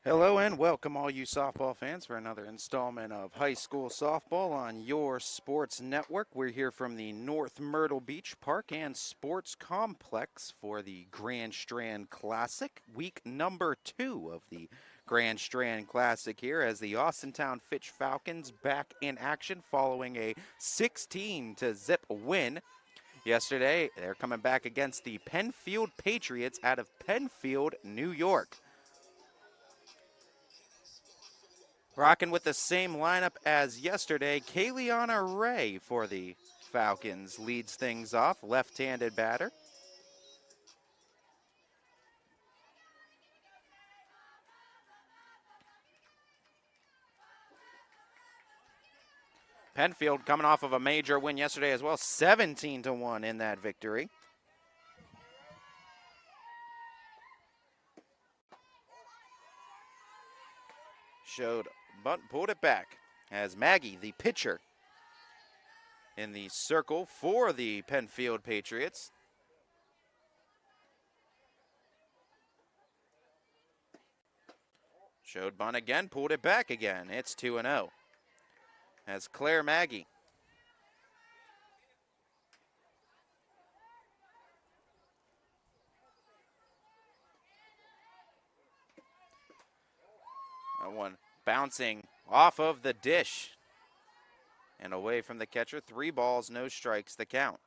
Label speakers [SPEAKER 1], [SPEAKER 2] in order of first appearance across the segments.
[SPEAKER 1] Hello and welcome all you softball fans for another installment of High School Softball on your sports network. We're here from the North Myrtle Beach Park and Sports Complex for the Grand Strand Classic, week number 2 of the Grand Strand Classic here as the Austintown Fitch Falcons back in action following a 16-0 win yesterday. They're coming back against the Penfield Patriots out of Penfield, New York. Rocking with the same lineup as yesterday, Kayliana Ray for the Falcons leads things off, left-handed batter. Penfield coming off of a major win yesterday as well, 17-1 in that victory. Showed bunt, pulled it back as Maggie, the pitcher, in the circle for the Penfield Patriots. Showed bunt again, pulled it back again. It's 2-0. As Claire Maggie that one bouncing off of the dish and away from the catcher. 3 balls, no strikes, the count.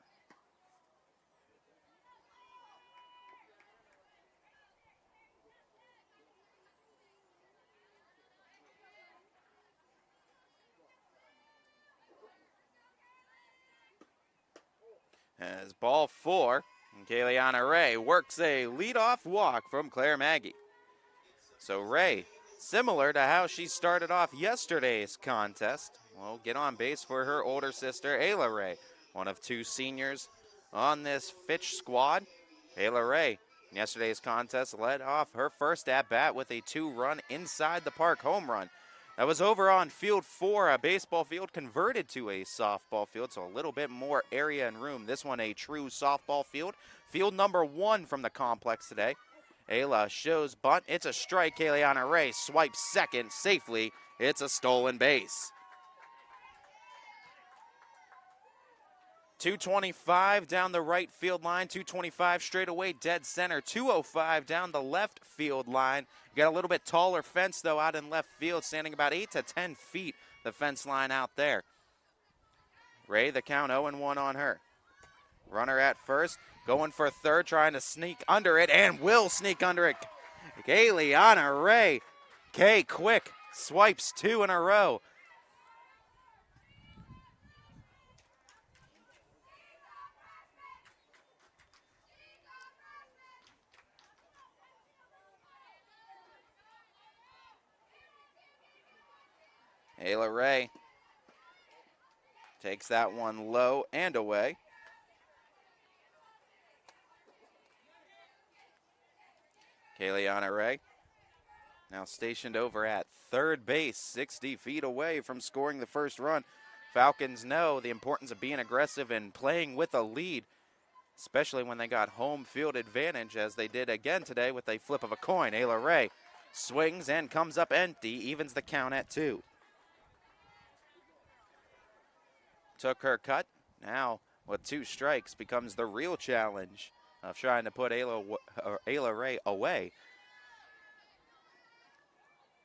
[SPEAKER 1] As ball 4, and Kayliana Ray works a leadoff walk from Claire Maggie. So Ray, similar to how she started off yesterday's contest, will get on base for her older sister, Ayla Ray, one of 2 seniors on this Fitch squad. Ayla Ray, in yesterday's contest, led off her first at-bat with a 2-run inside the park home run. That was over on field 4, a baseball field converted to a softball field, so a little bit more area and room. This one a true softball field. Field number 1 from the complex today. Ayla shows bunt. It's a strike. Kayliana Ray swipes second safely. It's a stolen base. 225 down the right field line, 225 straight away, dead center, 205 down the left field line. You got a little bit taller fence, though, out in left field, standing about 8 to 10 feet, the fence line out there. Ray, the count 0-1 on her. Runner at first, going for third, trying to sneak under it, and will sneak under it. Kayliana Ray, K quick, swipes 2 in a row. Ayla Ray takes that one low and away. Kayliana Ray now stationed over at third base, 60 feet away from scoring the first run. Falcons know the importance of being aggressive and playing with a lead, especially when they got home field advantage, as they did again today with a flip of a coin. Ayla Ray swings and comes up empty, evens the count at 2. Took her cut. Now, with 2 strikes, becomes the real challenge of trying to put Ayla Ray away.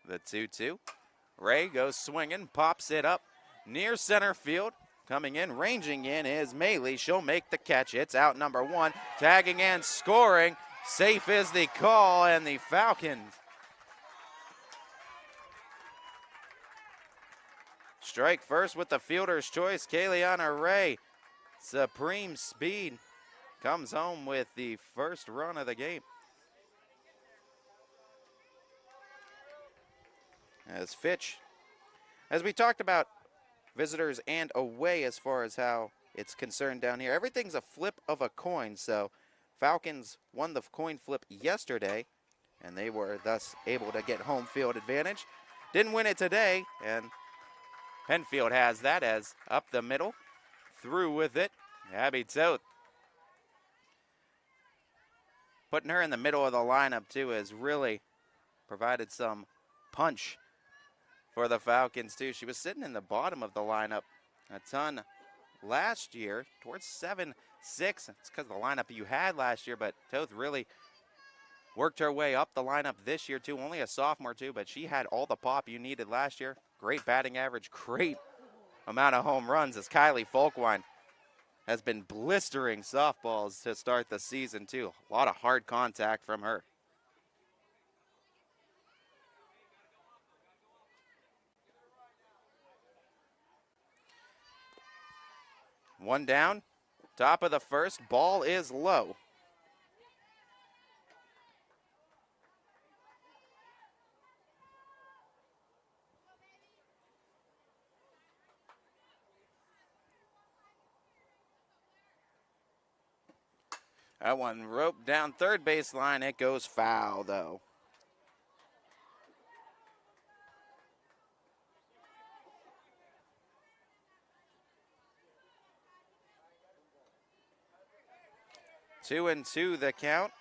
[SPEAKER 1] The 2-2. Ray goes swinging, pops it up near center field. Coming in, ranging in is Maylee. She'll make the catch. It's out number 1. Tagging and scoring. Safe is the call, and the Falcons strike first with the fielder's choice. Kayliana Ray, supreme speed, comes home with the first run of the game. As Fitch, as we talked about visitors and away as far as how it's concerned down here, everything's a flip of a coin. So Falcons won the coin flip yesterday, and they were thus able to get home field advantage. Didn't win it today, and Penfield has that, as up the middle, through with it, Abby Toth. Putting her in the middle of the lineup, too, has really provided some punch for the Falcons, too. She was sitting in the bottom of the lineup a ton last year, towards 7-6. It's because of the lineup you had last year, but Toth really worked her way up the lineup this year, too. Only a sophomore, too, but she had all the pop you needed last year. Great batting average, great amount of home runs as Kylie Folkwine has been blistering softballs to start the season, too. A lot of hard contact from her. One down, top of the first, ball is low. That one roped down third baseline. It goes foul, though. Two and two the count.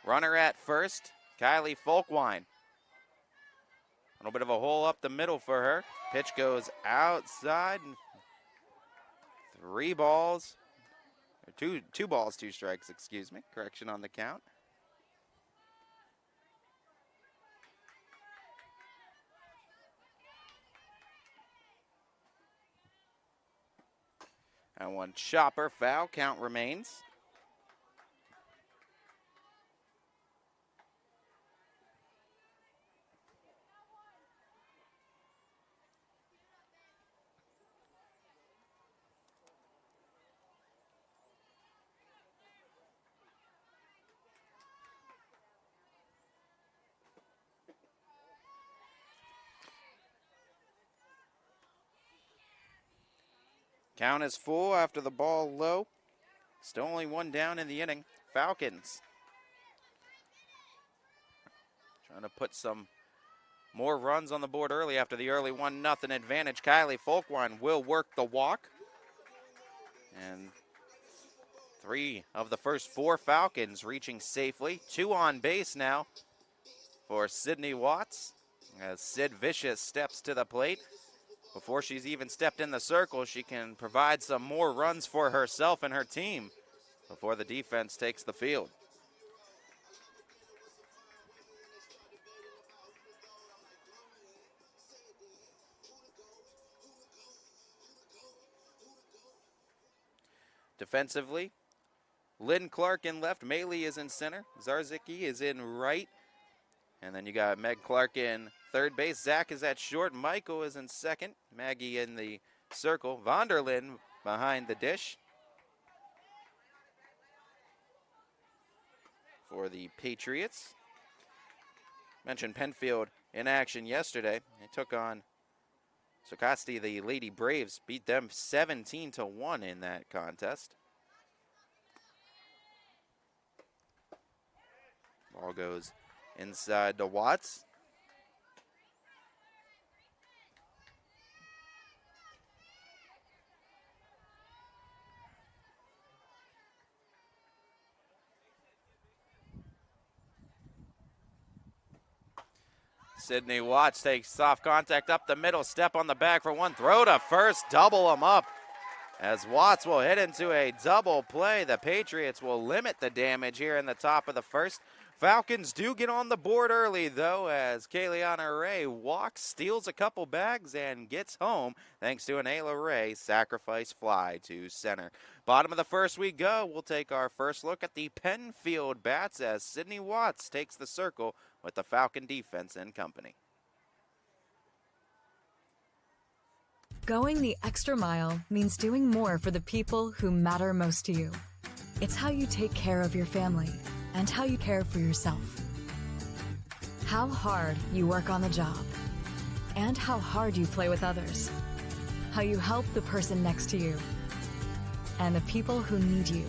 [SPEAKER 1] Runner at first, Kylie Folkwine. A little bit of a hole up the middle for her. Pitch goes outside. 3 balls. Or two balls, 2 strikes, excuse me. Correction on the count. And one chopper foul. Count remains. Count is full after the ball low. Still only 1 down in the inning. Falcons trying to put some more runs on the board early after the early 1-0 advantage. Kylie Folkwine will work the walk. And 3 of the first 4 Falcons reaching safely. 2 on base now for Sydney Watts as Sid Vicious steps to the plate. Before she's even stepped in the circle, she can provide some more runs for herself and her team before the defense takes the field. Defensively, Lynn Clark in left, Maley is in center, Zarzicki is in right, and then you got Meg Clark in third base. Zach is at short. Michael is in second. Maggie in the circle. Vonderlin behind the dish for the Patriots. Mentioned Penfield in action yesterday. They took on Socasti, the Lady Braves, beat them 17-1 in that contest. Ball goes inside to Watts. Sydney Watts takes soft contact up the middle, step on the bag for one, throw to first, double him up. As Watts will hit into a double play, the Patriots will limit the damage here in the top of the first. Falcons do get on the board early, though, as Kayleana Ray walks, steals a couple bags, and gets home thanks to an Ayla Ray sacrifice fly to center. Bottom of the first we go. We'll take our first look at the Penfield bats as Sydney Watts takes the circle with the Falcon defense and company.
[SPEAKER 2] Going the extra mile means doing more for the people who matter most to you. It's how you take care of your family and how you care for yourself. How hard you work on the job and how hard you play with others. How you help the person next to you and the people who need you.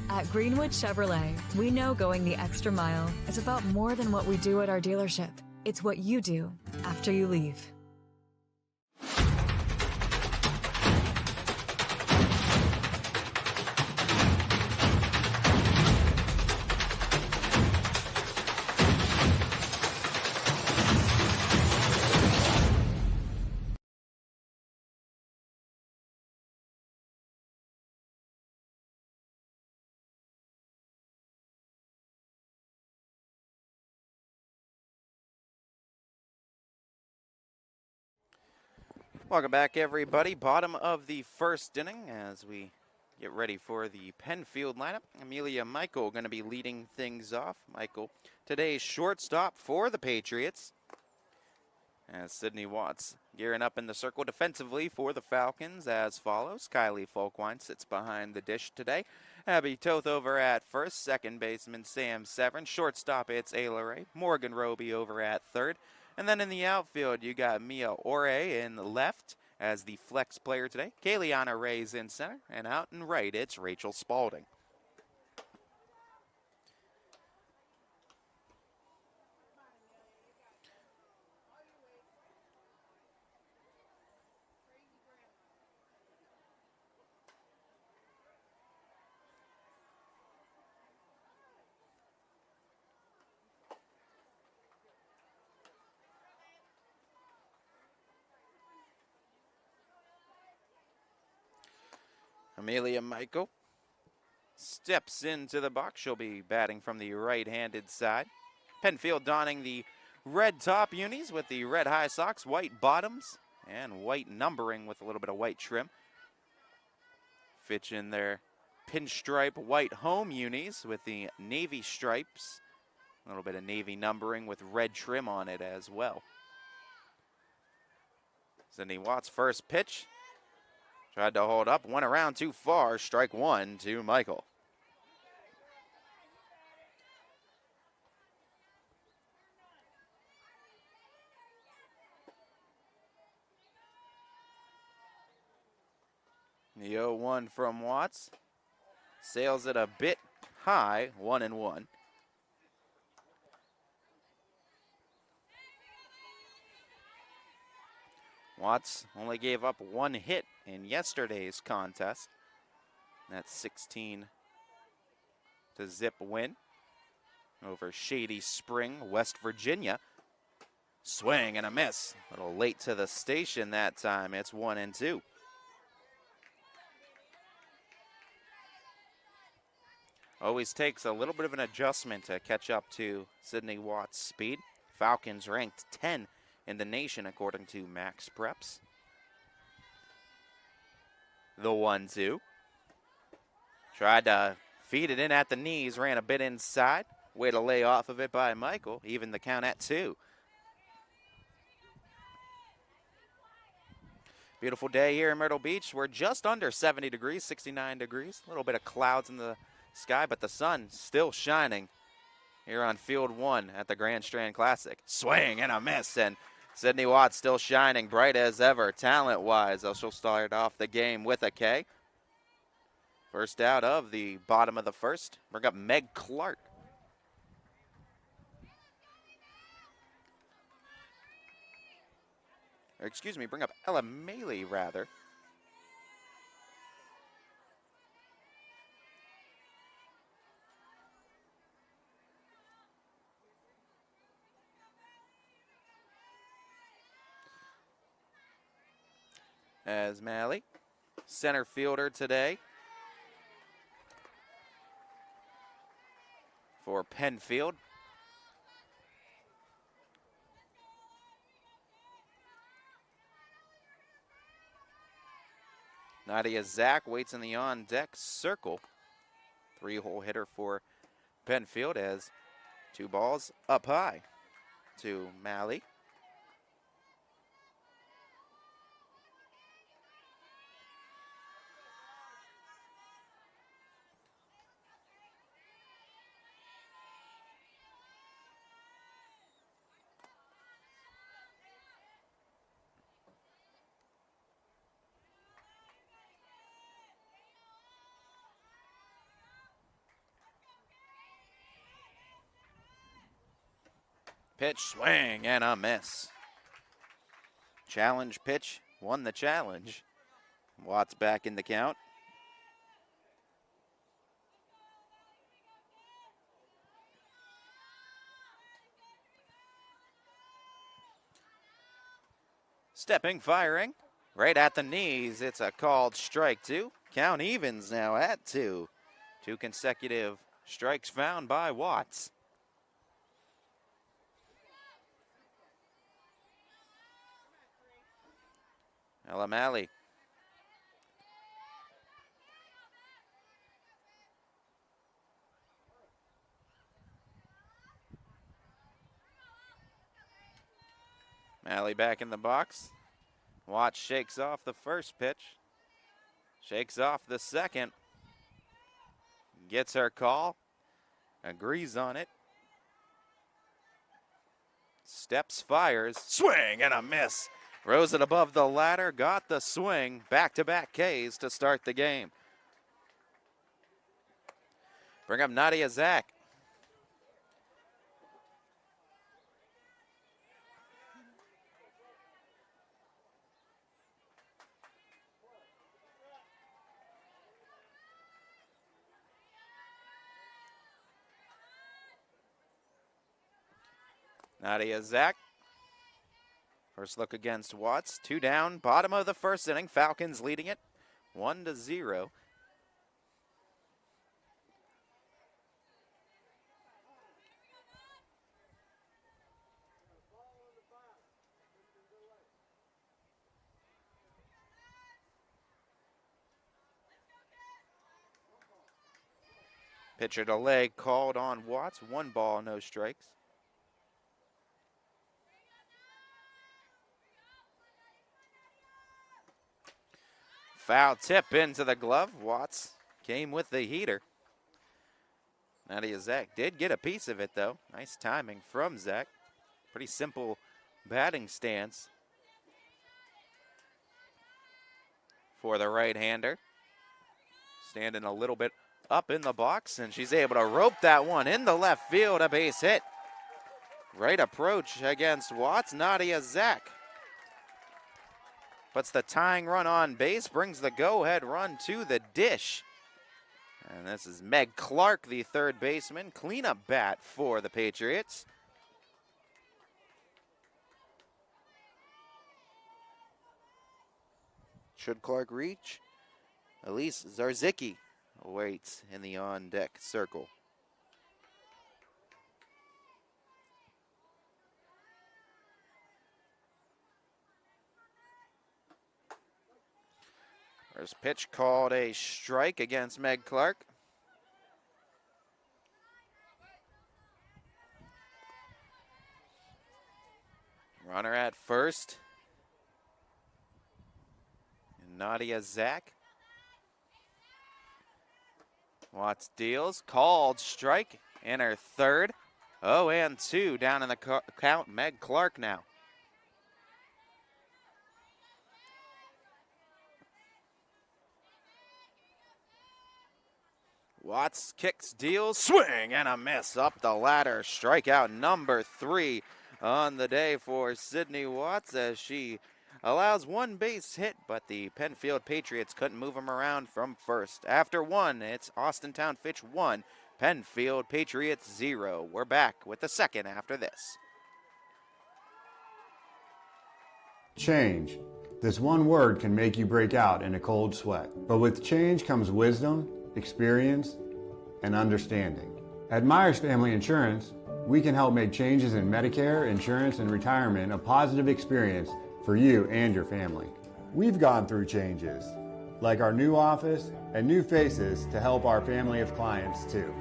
[SPEAKER 2] At Greenwood Chevrolet, we know going the extra mile is about more than what we do at our dealership. It's what you do after you leave.
[SPEAKER 1] Welcome back, everybody. Bottom of the first inning as we get ready for the Penfield lineup. Amelia Michael going to be leading things off. Michael, today's shortstop for the Patriots. As Sydney Watts gearing up in the circle defensively for the Falcons as follows. Kylie Folkwine sits behind the dish today. Abby Toth over at first. Second baseman Sam Severn. Shortstop it's Ayla Ray. Morgan Roby over at third. And then in the outfield, you got Mia Ore in left as the flex player today. Kayliana Ray's in center. And out and right, it's Rachel Spalding. Amelia Michael steps into the box. She'll be batting from the right-handed side. Penfield donning the red top unis with the red high socks, white bottoms, and white numbering with a little bit of white trim. Fitch in their pinstripe white home unis with the navy stripes. A little bit of navy numbering with red trim on it as well. Sydney Watts' first pitch. Tried to hold up, went around too far. Strike one to Michael. The 0-1 from Watts. Sails it a bit high, 1-1. Watts only gave up one hit in yesterday's contest. That's 16 to zip win over Shady Spring, West Virginia. Swing and a miss. A little late to the station that time. It's 1-2. Always takes a little bit of an adjustment to catch up to Sydney Watts' speed. Falcons ranked 10 in the nation according to Max Preps. The 1-2. Tried to feed it in at the knees, ran a bit inside. Way to lay off of it by Michael. Even the count at 2. Beautiful day here in Myrtle Beach. We're just under 70 degrees, 69 degrees. A little bit of clouds in the sky, but the sun still shining here on Field 1 at the Grand Strand Classic. Swing and a miss, and Sydney Watts still shining bright as ever, talent-wise. She'll start off the game with a K. First out of the bottom of the first. Bring up Meg Clark. Or excuse me, bring up Ella Maley, rather. As Malley, center fielder today for Penfield. Nadia Zach waits in the on-deck circle. 3-hole hitter for Penfield as 2 balls up high to Malley. Pitch, swing, and a miss. Challenge pitch, won the challenge. Watts back in the count. Stepping, firing, right at the knees. It's a called strike 2. Count evens now at 2. 2 consecutive strikes found by Watts. Elamali. Malley back in the box. Watts shakes off the first pitch. Shakes off the second. Gets her call. Agrees on it. Steps, fires. Swing and a miss. Rose it above the ladder. Got the swing. Back-to-back Ks to start the game. Bring up Nadia Zach. Nadia Zach. First look against Watts. 2 down. Bottom of the first inning. Falcons leading it 1-0. Pitcher to leg called on Watts. 1 ball, no strikes. Foul tip into the glove. Watts came with the heater. Nadia Zach did get a piece of it, though. Nice timing from Zach. Pretty simple batting stance for the right-hander. Standing a little bit up in the box, and she's able to rope that one in the left field. A base hit. Right approach against Watts. Nadia Zach puts the tying run on base, brings the go-ahead run to the dish. And this is Meg Clark, the third baseman. Cleanup bat for the Patriots. Should Clark reach? Elise Zarzicki awaits in the on-deck circle. First pitch called a strike against Meg Clark. Runner at first. And Nadia Zach. Watts deals, called strike in her third. 0-2 down in the count. Meg Clark now. Watts kicks, deals, swing and a miss up the ladder. Strikeout number 3 on the day for Sydney Watts as she allows 1 base hit, but the Penfield Patriots couldn't move him around from first. After 1, it's Austintown Fitch 1, Penfield Patriots 0. We're back with the second after this.
[SPEAKER 3] Change. This one word can make you break out in a cold sweat. But with change comes wisdom, experience, and understanding. At Myers Family Insurance, we can help make changes in Medicare, insurance, and retirement a positive experience for you and your family. We've gone through changes, like our new office and new faces to help our family of clients too.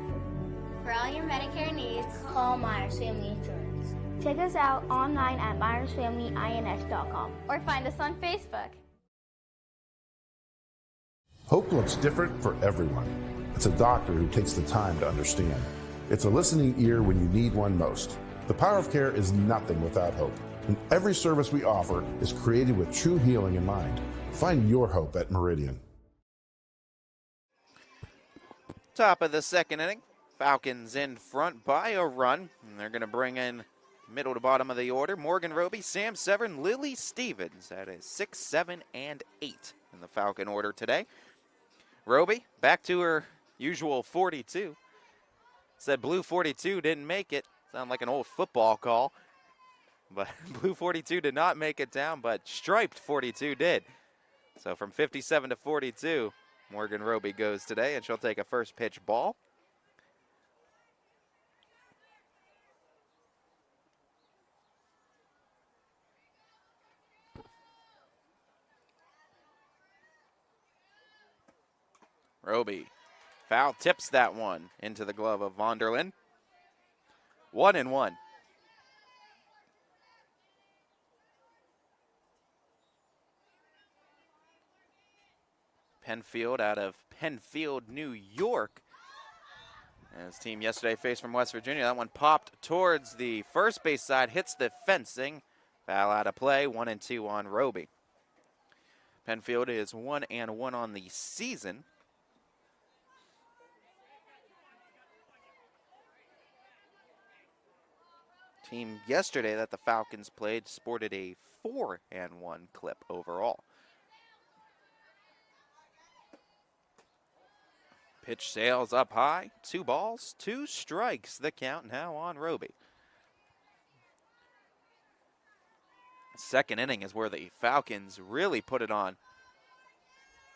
[SPEAKER 4] For all your Medicare needs, call Myers Family Insurance. Check us out online at myersfamilyins.com or find us on Facebook.
[SPEAKER 5] Hope looks different for everyone. It's a doctor who takes the time to understand. It's a listening ear when you need one most. The power of care is nothing without hope. And every service we offer is created with true healing in mind. Find your hope at Meridian.
[SPEAKER 1] Top of the second inning. Falcons in front by a run. And they're going to bring in middle to bottom of the order. Morgan Roby, Sam Severn, Lily Stevens. That is 6, 7, and 8 in the Falcon order today. Roby, back to her usual 42. Said Blue 42 didn't make it. Sound like an old football call. But Blue 42 did not make it down, but Striped 42 did. So from 57 to 42, Morgan Roby goes today, and she'll take a first pitch ball. Roby. Foul tips that one into the glove of Vonderland. 1-1. Penfield out of Penfield, New York. And his team yesterday faced from West Virginia. That one popped towards the first base side, hits the fencing. Foul out of play, 1-2 on Roby. Penfield is 1-1 on the season. Team yesterday that the Falcons played sported a 4-1 clip overall. Pitch sails up high, 2 balls, 2 strikes. The count now on Roby. Second inning is where the Falcons really put it on.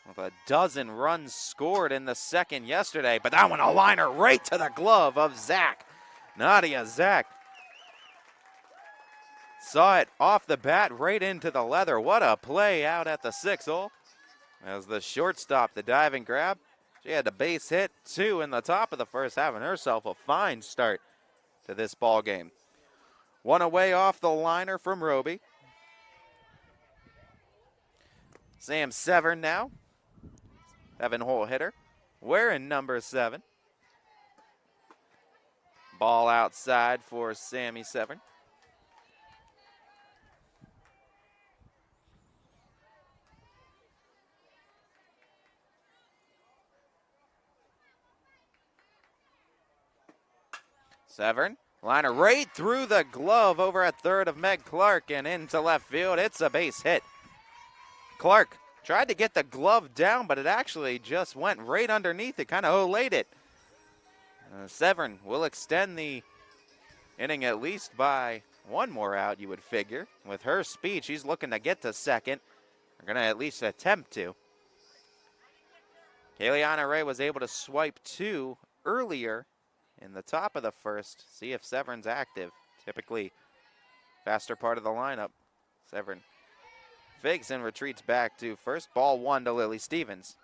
[SPEAKER 1] With a dozen runs scored in the second yesterday, but that one a liner right to the glove of Zach. Nadia Zach saw it off the bat right into the leather. What a play out at the 6th hole. As the shortstop, the diving grab. She had a base hit, 2 in the top of the first, having herself a fine start to this ball game. One away off the liner from Roby. Sam Severn now, 7-hole hitter, wearing number 7. Ball outside for Sammy Severn. Severn, liner right through the glove over at third of Meg Clark and into left field. It's a base hit. Clark tried to get the glove down, but it actually just went right underneath it, kind of olayed it. Severn will extend the inning at least by one more out, you would figure. With her speed, she's looking to get to second. They're going to at least attempt to. Kayleana Ray was able to swipe 2 earlier in the top of the first. See if Severn's active. Typically faster part of the lineup. Severn fakes and retreats back to first. Ball 1 to Lily Stevens.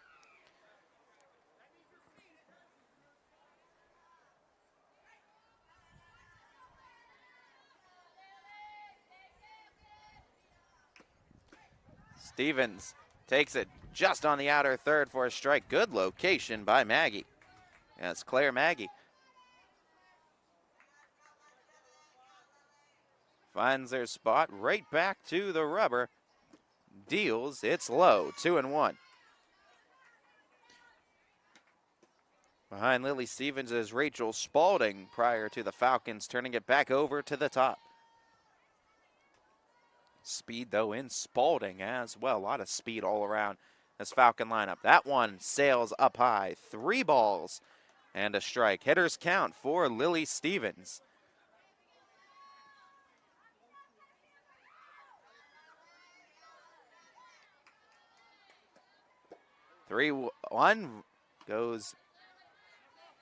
[SPEAKER 1] Stevens takes it just on the outer third for a strike. Good location by Maggie. That's Claire Maggie. Finds their spot right back to the rubber. Deals, it's low, 2-1. Behind Lily Stevens is Rachel Spalding prior to the Falcons turning it back over to the top. Speed, though, in Spalding as well. A lot of speed all around this Falcon lineup. That one sails up high. 3 balls and a strike. Hitters count for Lily Stevens. Three, 1 goes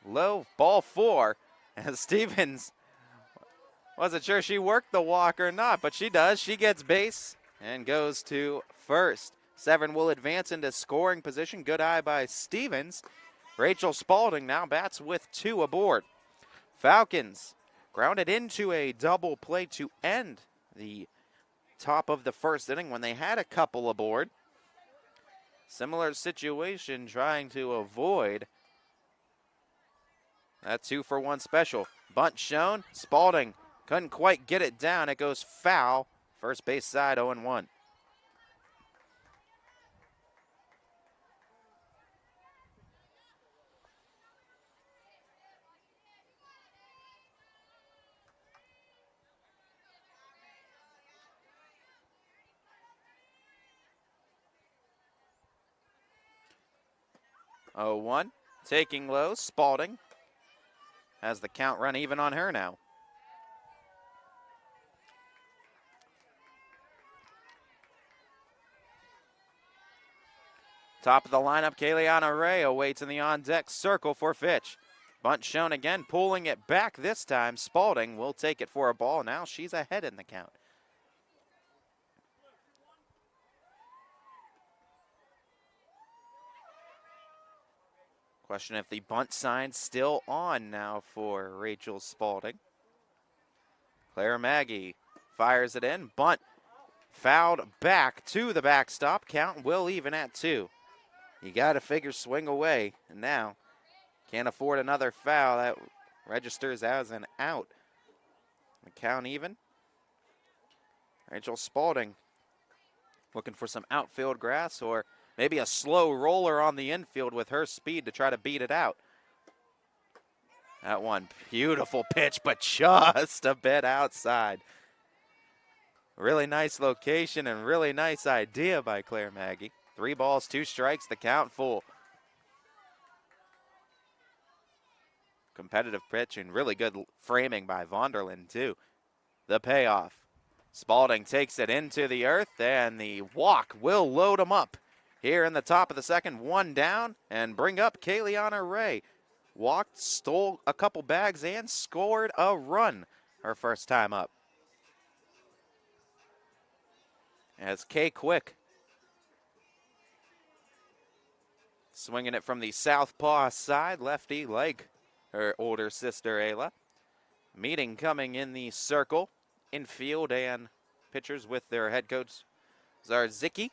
[SPEAKER 1] low. Ball 4. And Stevens wasn't sure she worked the walk or not, but she does. She gets base and goes to first. Severn will advance into scoring position. Good eye by Stevens. Rachel Spalding now bats with 2 aboard. Falcons grounded into a double play to end the top of the first inning when they had a couple aboard. Similar situation trying to avoid that 2-for-1 special. Bunt shown. Spalding couldn't quite get it down. It goes foul. First base side 0-1. Oh, 1, taking low, Spalding has the count run even on her now. Top of the lineup, Kayleana Ray awaits in the on-deck circle for Fitch. Bunt shown again, pulling it back this time. Spalding will take it for a ball. Now she's ahead in the count. Question if the bunt sign's still on now for Rachel Spalding. Claire Maggie fires it in. Bunt fouled back to the backstop. Count will even at 2. You got to figure swing away. And now can't afford another foul. That registers as an out. The count even. Rachel Spalding looking for some outfield grass or maybe a slow roller on the infield with her speed to try to beat it out. That one, beautiful pitch, but just a bit outside. Really nice location and really nice idea by Claire Maggie. 3 balls, 2 strikes, the count full. Competitive pitch and really good framing by Vonderland too. The payoff. Spalding takes it into the earth, and the walk will load him up. Here in the top of the second, 1 down, and bring up Kayleana Ray. Walked, stole a couple bags, and scored a run her first time up. As Kay Quick swinging it from the southpaw side, lefty like her older sister Ayla. Meeting coming in the circle, infield and pitchers with their head coach Zarzicki.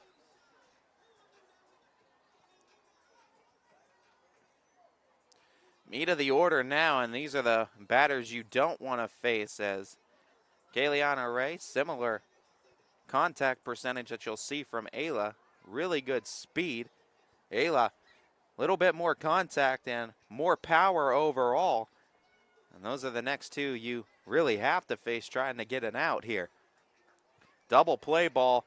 [SPEAKER 1] Meat of the order now, and these are the batters you don't want to face as Kayleana Ray, similar contact percentage that you'll see from Ayla. Really good speed. Ayla, a little bit more contact and more power overall. And those are the next two you really have to face trying to get an out here. Double play ball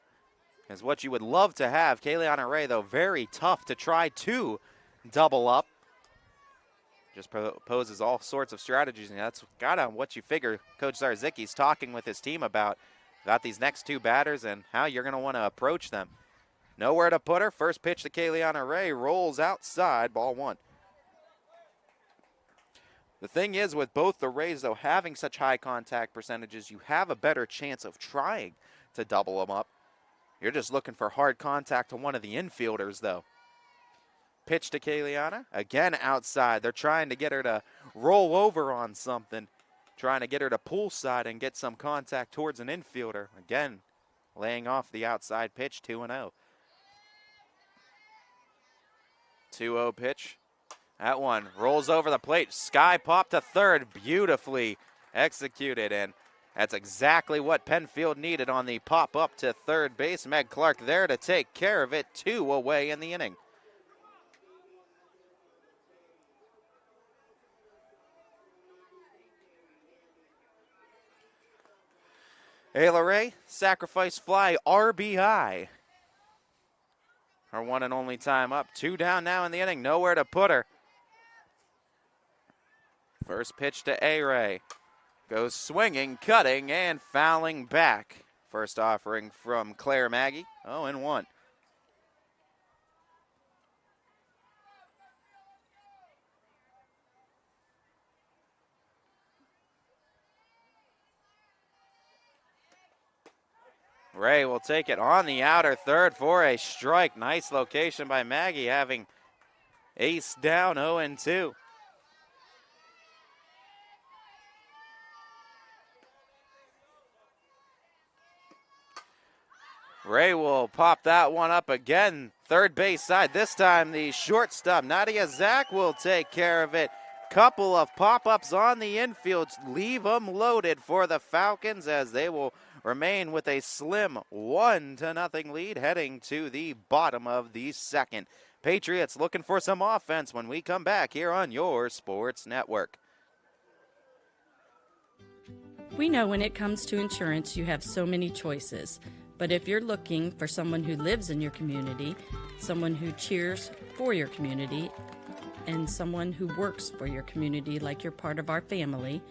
[SPEAKER 1] is what you would love to have. Kayleana Ray, though, very tough to try to double up. Just poses all sorts of strategies, and that's kind of what you figure Coach Zarzicki's talking with his team about these next 2 batters and how you're going to want to approach them. Nowhere to put her. First pitch to Kayleana Ray rolls outside, ball 1. The thing is with both the Rays, though, having such high contact percentages, you have a better chance of trying to double them up. You're just looking for hard contact to one of the infielders, though. Pitch to Kayleana, again outside. They're trying to get her to roll over on something, trying to get her to pull side and get some contact towards an infielder. Again, laying off the outside pitch, 2-0. 2-0 pitch. That one rolls over the plate. Sky pop to third, beautifully executed, and that's exactly what Penfield needed on the pop up to third base. Meg Clark there to take care of it, 2 away in the inning. Ayla Ray, sacrifice fly, RBI. Her one and only time up. 2 down now in the inning, nowhere to put her. First pitch to A-Ray. Goes swinging, cutting, and fouling back. First offering from Claire Maggie, 0-1. Ray will take it on the outer third for a strike. Nice location by Maggie, having ace down, 0-2. Ray will pop that one up again. Third base side. This time the shortstop, Nadia Zach, will take care of it. Couple of pop-ups on the infield. Leave them loaded for the Falcons as they will remain with a slim 1-0 lead heading to the bottom of the second. Patriots looking for some offense when we come back here on your Sports Network.
[SPEAKER 6] We know when it comes to insurance, you have so many choices. But if you're looking for someone who lives in your community, someone who cheers for your community, and someone who works for your community like you're part of our family,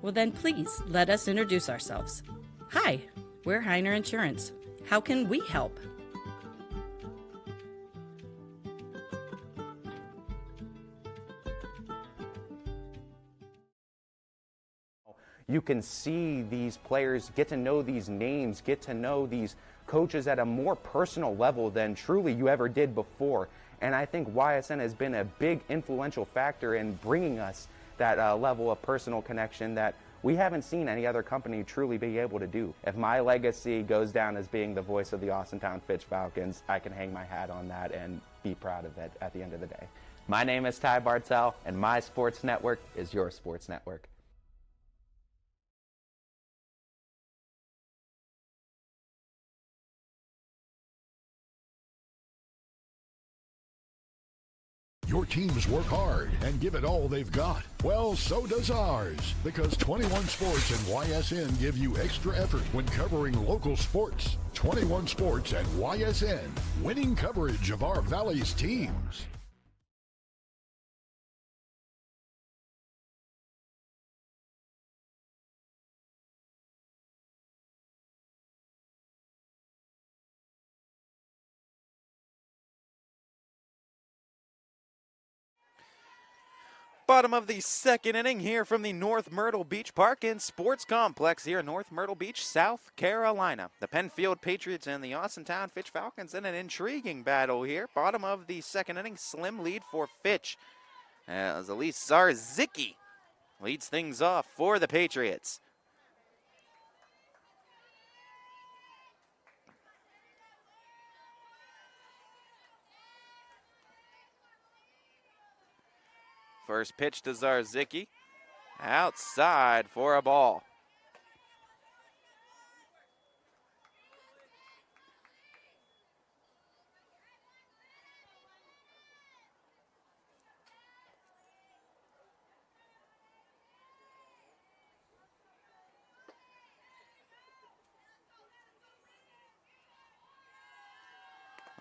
[SPEAKER 6] well then please let us introduce ourselves. Hi, we're Heiner Insurance. How can we help?
[SPEAKER 7] you can see these players, get to know these names, get to know these coaches at a more personal level than truly you ever did before. And I think YSN has been a big influential factor in bringing us that level of personal connection that we haven't seen any other company truly be able to do. If my legacy goes down as being the voice of the Austintown Fitch Falcons, I can hang my hat on that and be proud of it at the end of the day. My name is Ty Bartell, and my sports network is your sports network.
[SPEAKER 8] Your teams work hard and give it all they've got. Well, so does ours, because 21 Sports and YSN give you extra effort when covering local sports. 21 Sports and YSN, winning coverage of our Valley's teams.
[SPEAKER 1] Bottom of the second inning here from the North Myrtle Beach Park and Sports Complex here in North Myrtle Beach, South Carolina. The Penfield Patriots and the Austintown Fitch Falcons in an intriguing battle here. Bottom of the second inning, slim lead for Fitch as Elise Zarzicki leads things off for the Patriots. First pitch to Zarzicki, outside for a ball.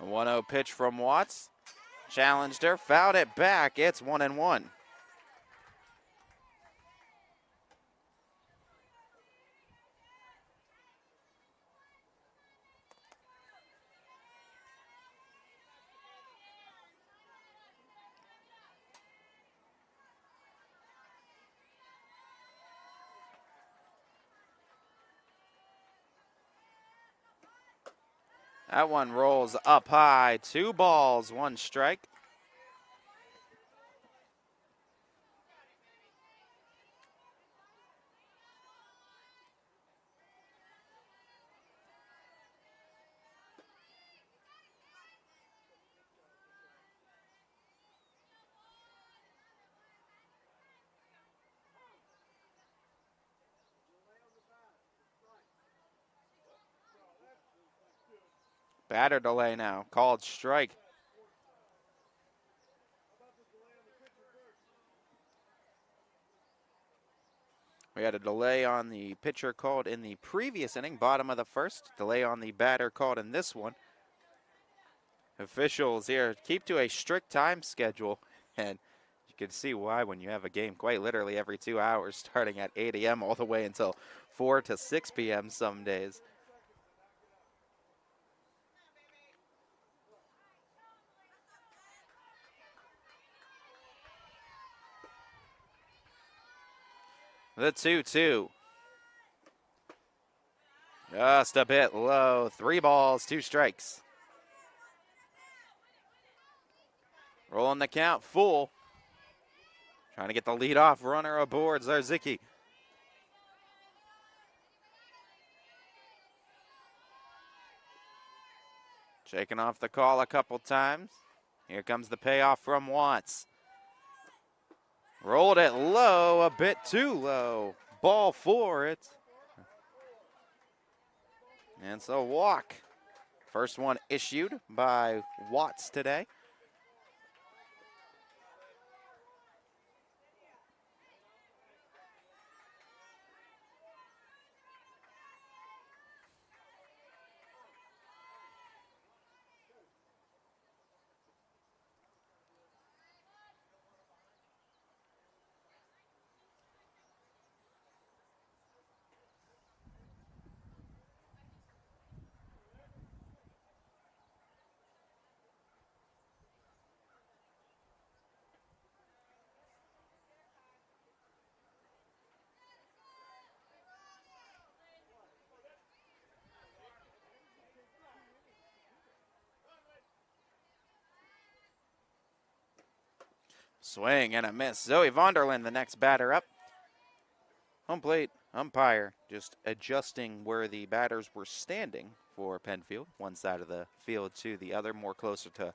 [SPEAKER 1] A 1-0 pitch from Watts. Challenged her, fouled it back. It's 1-1. That one rolls up high. 2 balls, 1 strike. Batter delay now, called strike. We had a delay on the pitcher called in the previous inning, bottom of the first. Delay on the batter called in this one. Officials here keep to a strict time schedule, and you can see why when you have a game quite literally every 2 hours, starting at 8 a.m. all the way until 4 to 6 p.m. some days. The 2-2. Just a bit low. 3 balls, 2 strikes. Rolling the count full. Trying to get the leadoff runner aboard, Zarzicki. Shaking off the call a couple times. Here comes the payoff from Watts. Rolled it low, a bit too low. Ball 4, it. And so walk. First one issued by Watts today. Swing and a miss. Zoe Vonderland, the next batter up. Home plate umpire just adjusting where the batters were standing for Penfield. One side of the field to the other, more closer to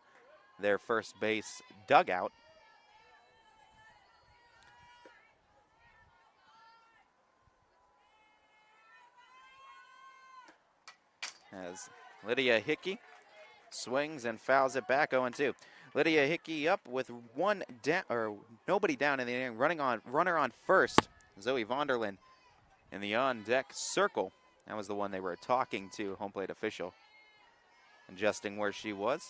[SPEAKER 1] their first base dugout. As Lydia Hickey swings and fouls it back 0-2. Lydia Hickey up with one down, or nobody down in the inning, runner on first. Zoe Vonderland in the on-deck circle. That was the one they were talking to, home plate official, adjusting where she was.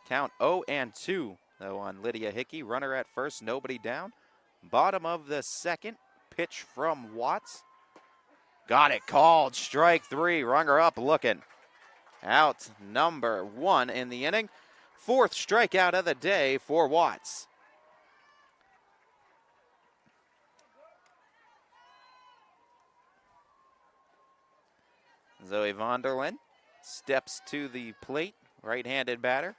[SPEAKER 1] Count 0-2, though, on Lydia Hickey. Runner at first, nobody down. Bottom of the second, pitch from Watts. Got it called, strike 3, runner up looking. Out number 1 in the inning. 4th strikeout of the day for Watts. Zoe Vonderland steps to the plate, right-handed batter.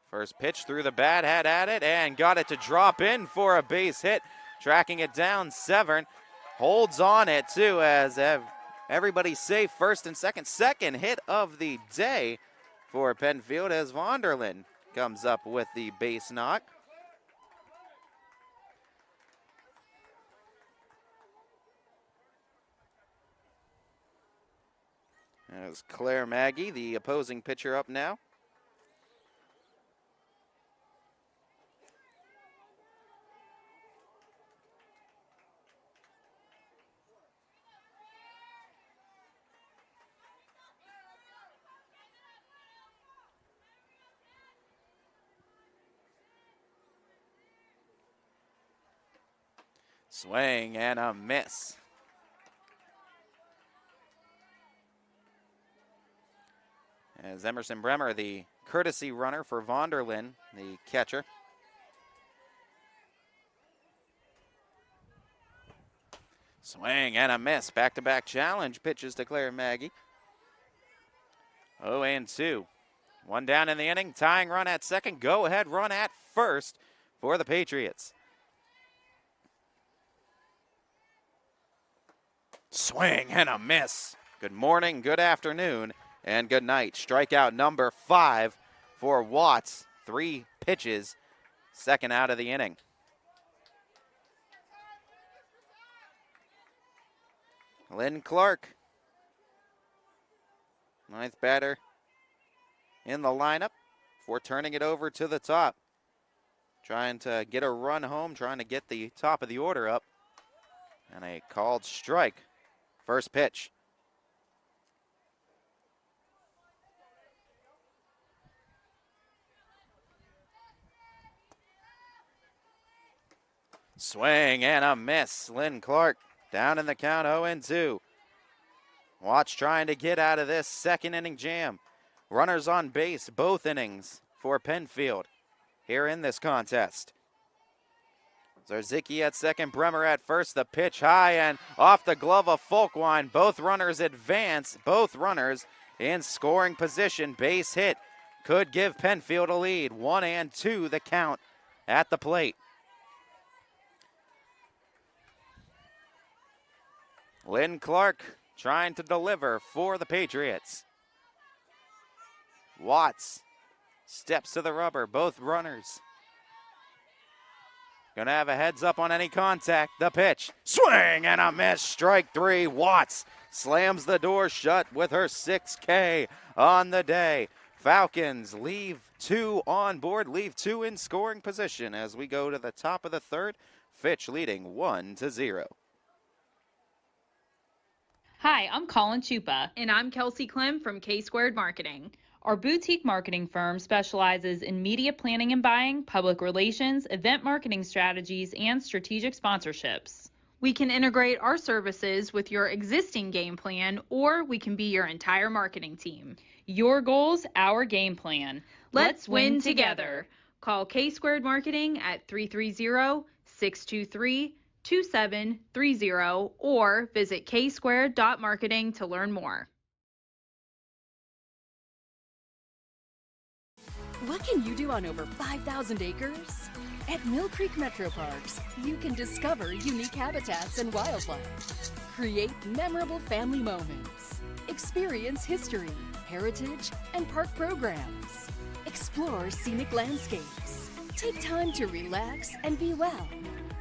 [SPEAKER 1] First pitch through the bat, had at it, and got it to drop in for a base hit. Tracking it down, Severn holds on it too as everybody's safe, first and second. Second hit of the day for Penfield as Vonderland comes up with the base knock. As Claire Maggie, the opposing pitcher, up now. Swing and a miss. As Emerson Bremer, the courtesy runner for Vonderland, the catcher. Swing and a miss. Back-to-back challenge pitches to Claire Maggie. 0-2. One down in the inning. Tying run at second. Go-ahead run at first for the Patriots. Swing and a miss. Good morning, good afternoon, and good night. Strikeout number 5 for Watts. 3 pitches, second out of the inning. Lynn Clark, 9th batter in the lineup for turning it over to the top. Trying to get a run home, trying to get the top of the order up. And a called strike. First pitch. Swing and a miss. Lynn Clark down in the count, 0-2. Watts trying to get out of this second inning jam. Runners on base both innings for Penfield here in this contest. Zarzicki at second, Bremer at first. The pitch high and off the glove of Folkwine. Both runners advance, both runners in scoring position. Base hit could give Penfield a lead. 1-2 the count at the plate. Lynn Clark trying to deliver for the Patriots. Watts steps to the rubber, both runners gonna have a heads up on any contact. The pitch, swing and a miss, strike 3. Watts slams the door shut with her 6K on the day. Falcons leave 2 on board, leave 2 in scoring position as we go to the top of the third. Fitch leading 1-0.
[SPEAKER 9] Hi, I'm Colin Chupa. And I'm Kelsey Clem from K-Squared Marketing. Our boutique marketing firm specializes in media planning and buying, public relations, event marketing strategies, and strategic sponsorships. We can integrate our services with your existing game plan, or we can be your entire marketing team. Your goals, our game plan. Let's win together. Call K-Squared Marketing at 330-623-2730 or visit ksquared.marketing to learn more.
[SPEAKER 10] What can you do on over 5,000 acres? At Mill Creek Metro Parks, you can discover unique habitats and wildlife, create memorable family moments, experience history, heritage, and park programs, explore scenic landscapes, take time to relax and be well,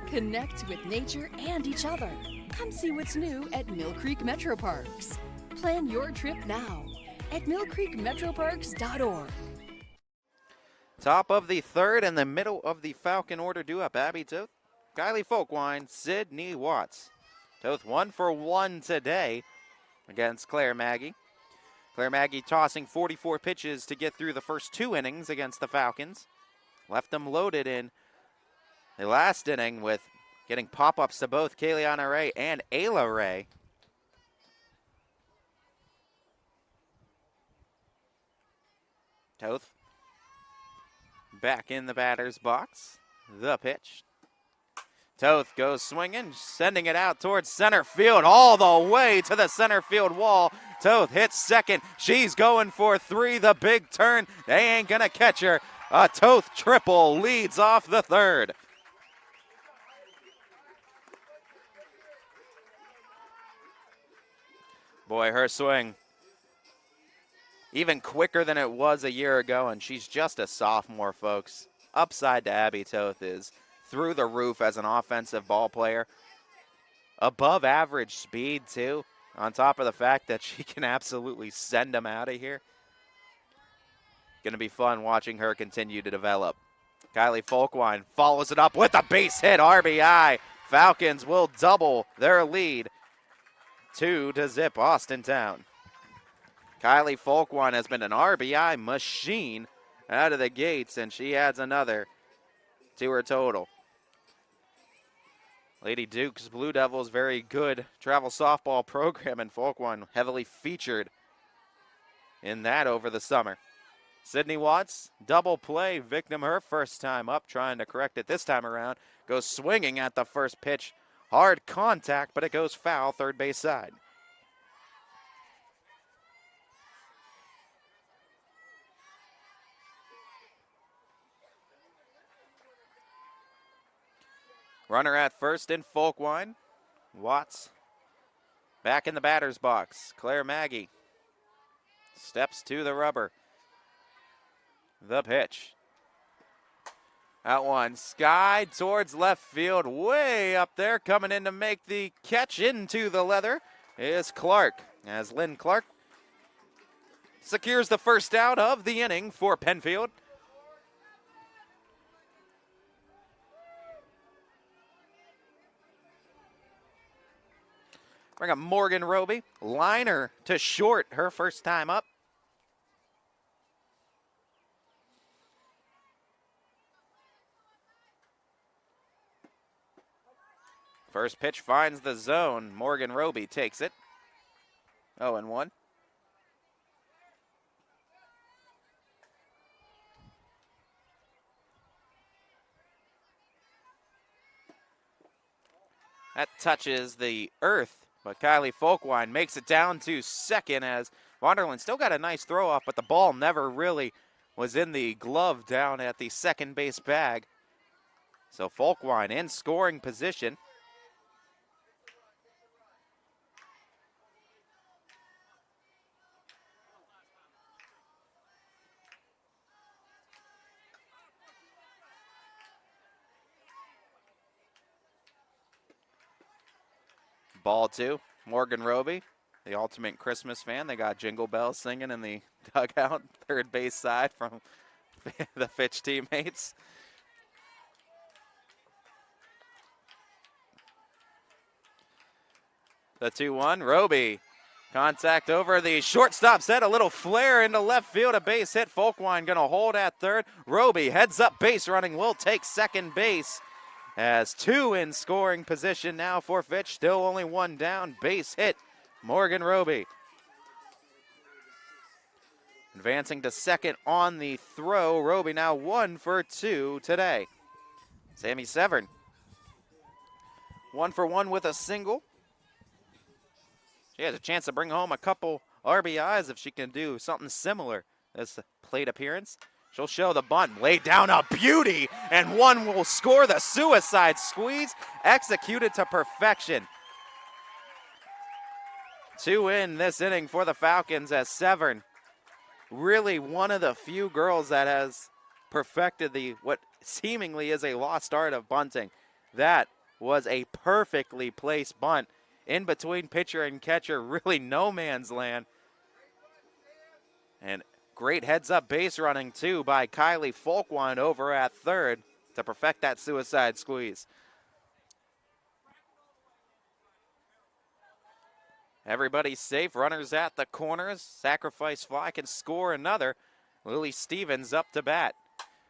[SPEAKER 10] connect with nature and each other. Come see what's new at Mill Creek Metro Parks. Plan your trip now at millcreekmetroparks.org.
[SPEAKER 1] Top of the third and the middle of the Falcon order due up. Abby Toth, Kylie Folkwine, Sydney Watts. Toth 1 for 1 today against Claire Maggie. Claire Maggie tossing 44 pitches to get through the first 2 innings against the Falcons. Left them loaded in the last inning with getting pop-ups to both Kayliana Ray and Ayla Ray. Toth back in the batter's box. The pitch. Toth goes swinging, sending it out towards center field, all the way to the center field wall. Toth hits second. She's going for 3. The big turn. They ain't going to catch her. A Toth triple leads off the third. Boy, her swing even quicker than it was a year ago, and she's just a sophomore, folks. Upside to Abby Toth is through the roof as an offensive ball player. Above average speed, too, on top of the fact that she can absolutely send them out of here. Going to be fun watching her continue to develop. Kylie Folkwine follows it up with a base hit, RBI. Falcons will double their lead, 2-0 Austintown. Kylie Folkwine has been an RBI machine out of the gates, and she adds another to her total. Lady Duke's Blue Devils, very good travel softball program, and Folkwine heavily featured in that over the summer. Sydney Watts, double play victim her first time up, trying to correct it this time around. Goes swinging at the first pitch. Hard contact, but it goes foul, third base side. Runner at first in Folkwine. Watts back in the batter's box. Claire Maggie steps to the rubber. The pitch. Out one, sky towards left field, way up there, coming in to make the catch into the leather is Clark, as Lynn Clark secures the first out of the inning for Penfield. Bring up Morgan Roby, liner to short, her first time up. First pitch finds the zone. Morgan Roby takes it. 0-1. That touches the earth, but Kylie Folkwine makes it down to second as Wanderland still got a nice throw off, but the ball never really was in the glove down at the second base bag. So Folkwine in scoring position. Ball 2, Morgan Roby, the ultimate Christmas fan. They got Jingle Bells singing in the dugout, third base side from the Fitch teammates. The 2-1, Roby. Contact over the shortstop set, a little flare into left field, a base hit. Folkwine going to hold at third. Roby heads up base running, will take second base. As 2 in scoring position now for Fitch. Still only 1 down. Base hit, Morgan Roby. Advancing to second on the throw. Roby now 1 for 2 today. Sammy Severn 1 for 1 with a single. She has a chance to bring home a couple RBIs if she can do something similar this plate appearance. She'll show the bunt, lay down a beauty, and one will score the suicide squeeze, executed to perfection. 2 in this inning for the Falcons as Severn, really one of the few girls that has perfected what seemingly is a lost art of bunting. That was a perfectly placed bunt in between pitcher and catcher, really no man's land. And great heads-up base running, too, by Kylie Folkwine over at third to perfect that suicide squeeze. Everybody's safe. Runners at the corners. Sacrifice fly can score another. Lily Stevens up to bat.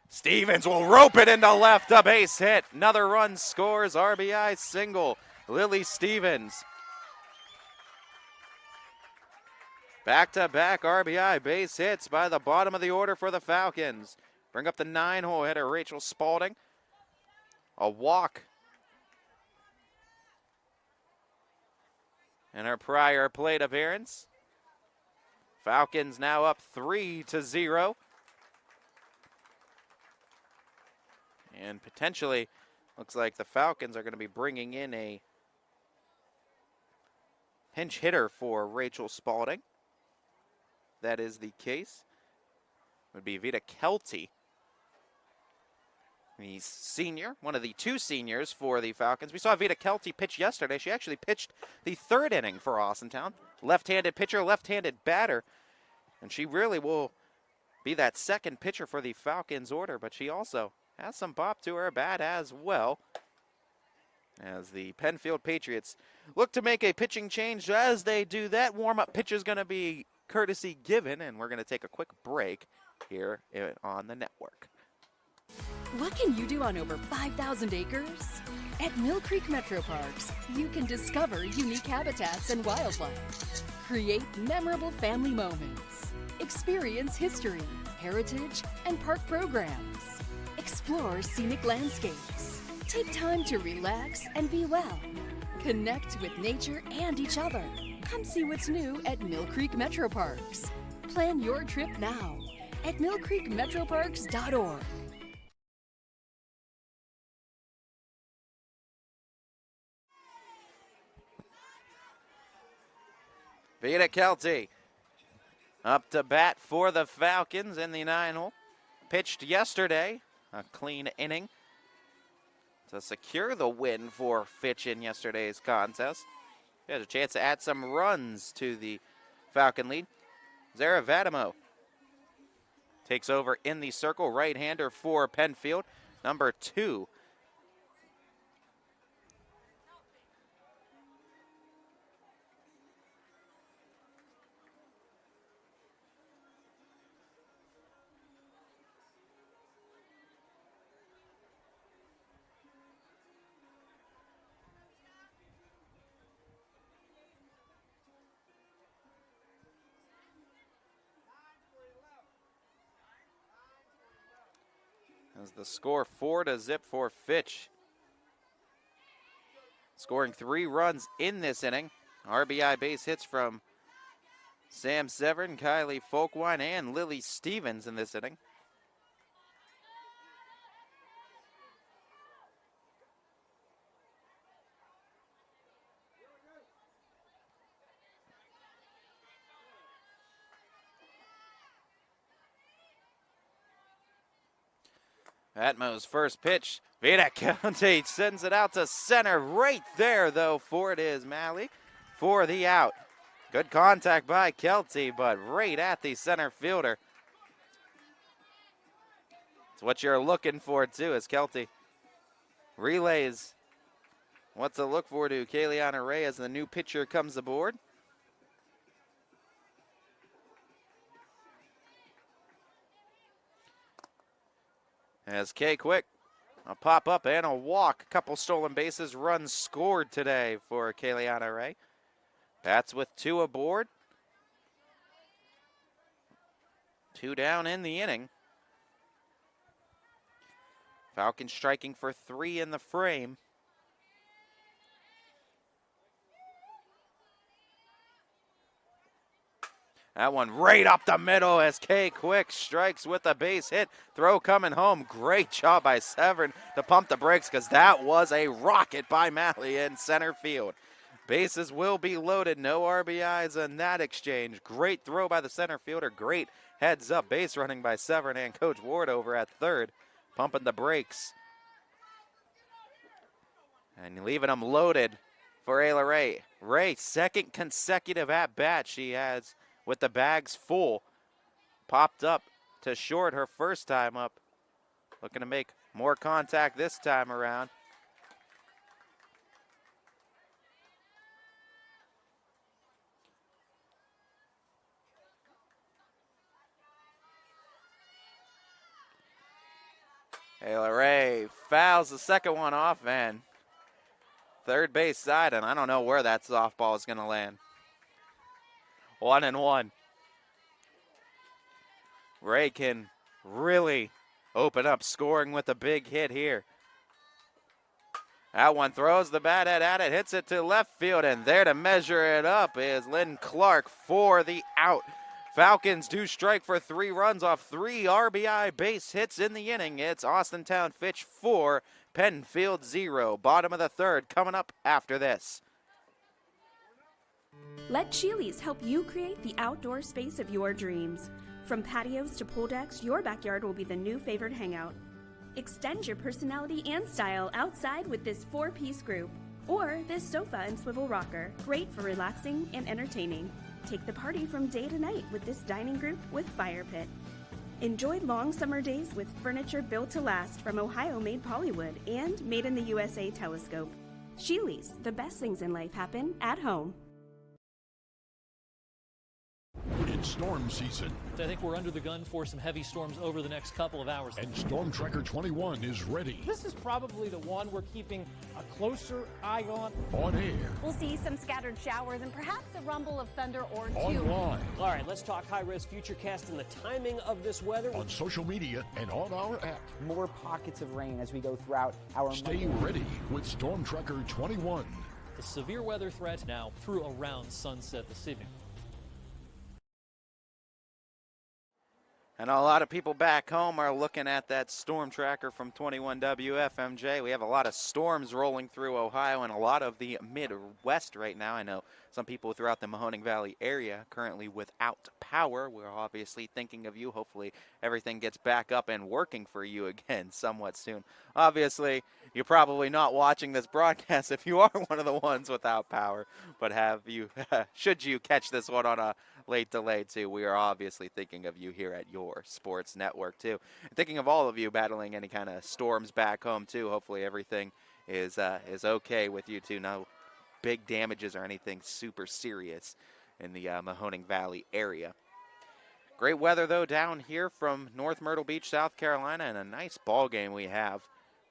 [SPEAKER 1] Stevens will rope it into left, a base hit. Another run scores, RBI single. Lily Stevens. Back-to-back RBI base hits by the bottom of the order for the Falcons. Bring up the 9-hole hitter, Rachel Spalding. A walk in her prior plate appearance. Falcons now up 3-0. And potentially, looks like the Falcons are going to be bringing in a pinch hitter for Rachel Spalding. That is the case. It would be Vita Kelty, the senior, one of the 2 seniors for the Falcons. We saw Vita Kelty pitch yesterday. She actually pitched the 3rd inning for Austintown. Left-handed pitcher, left-handed batter. And she really will be that second pitcher for the Falcons order, but she also has some bop to her bat as well. As the Penfield Patriots look to make a pitching change. As they do that, warm-up pitch is going to be courtesy given, and we're going to take a quick break here on the network.
[SPEAKER 10] What can you do on over 5,000 acres? At Mill Creek Metro Parks, you can discover unique habitats and wildlife, create memorable family moments, experience history, heritage, and park programs, explore scenic landscapes, take time to relax and be well, connect with nature and each other. Come see what's new at Mill Creek Metro Parks. Plan your trip now at millcreekmetroparks.org.
[SPEAKER 1] Vita Kelty up to bat for the Falcons in the 9-hole. Pitched yesterday, a clean inning to secure the win for Fitch in yesterday's contest. He has a chance to add some runs to the Falcon lead. Zara Vadimo takes over in the circle, right-hander for Penfield, number 2. As the score 4-0 for Fitch. Scoring 3 runs in this inning. RBI base hits from Sam Severn, Kylie Folkwine, and Lily Stevens in this inning. Atmo's first pitch. Vita Kelty sends it out to center. Right there, though, for it is Malley for the out. Good contact by Kelty, but right at the center fielder. It's what you're looking for, too, as Kelty relays what to look for to Kayleana Ray as the new pitcher comes aboard. As Kay Quick, a pop-up and a walk. A couple stolen bases, runs scored today for Kayleana Ray. Bats with 2 aboard. 2 down in the inning. Falcons striking for 3 in the frame. That one right up the middle as Kay Quick strikes with a base hit. Throw coming home. Great job by Severn to pump the brakes because that was a rocket by Malley in center field. Bases will be loaded. No RBIs in that exchange. Great throw by the center fielder. Great heads up base running by Severn and Coach Ward over at third. Pumping the brakes. And leaving them loaded for Ayla Ray. Ray, second consecutive at-bat she has with the bags full. Popped up to short her first time up. Looking to make more contact this time around. Ayla Ray fouls the second one off, and third base side, and I don't know where that softball is going to land. 1-1. Ray can really open up scoring with a big hit here. That one throws the bat at it, hits it to left field, and there to measure it up is Lynn Clark for the out. Falcons do strike for 3 runs off 3 RBI base hits in the inning. It's Austintown Fitch 4, Penfield 0. Bottom of the third coming up after this.
[SPEAKER 11] Let Chili's help you create the outdoor space of your dreams. From patios to pool decks, your backyard will be the new favorite hangout. Extend your personality and style outside with this 4-piece group. Or this sofa and swivel rocker, great for relaxing and entertaining. Take the party from day to night with this dining group with fire pit. Enjoy long summer days with furniture built to last from Ohio-made Polywood and made in the USA telescope. Chili's, the best things in life happen at home.
[SPEAKER 8] It's storm season.
[SPEAKER 12] I think we're under the gun for some heavy storms over the next couple of hours.
[SPEAKER 8] And Storm Tracker 21 is ready.
[SPEAKER 13] This is probably the one we're keeping a closer eye on.
[SPEAKER 8] On air.
[SPEAKER 14] We'll see some scattered showers and perhaps a rumble of thunder or two.
[SPEAKER 8] Online.
[SPEAKER 13] All right, let's talk high-risk futurecast and the timing of this weather.
[SPEAKER 8] On social media and on our app.
[SPEAKER 15] More pockets of rain as we go throughout our
[SPEAKER 8] Stay ready with Storm Tracker 21.
[SPEAKER 12] The severe weather threat now through around sunset this evening.
[SPEAKER 1] And a lot of people back home are looking at that storm tracker from 21 WFMJ. We have a lot of storms rolling through Ohio and a lot of the Midwest right now. I know some people throughout the Mahoning Valley area currently without power. We're obviously thinking of you. Hopefully everything gets back up and working for you again somewhat soon. Obviously, you're probably not watching this broadcast if you are one of the ones without power. But have you, should you catch this one on a late delay too, we are obviously thinking of you here at your sports network too. And thinking of all of you battling any kind of storms back home too. Hopefully everything is okay with you too. No big damages or anything super serious in the Mahoning Valley area. Great weather though down here from North Myrtle Beach, South Carolina, and a nice ball game we have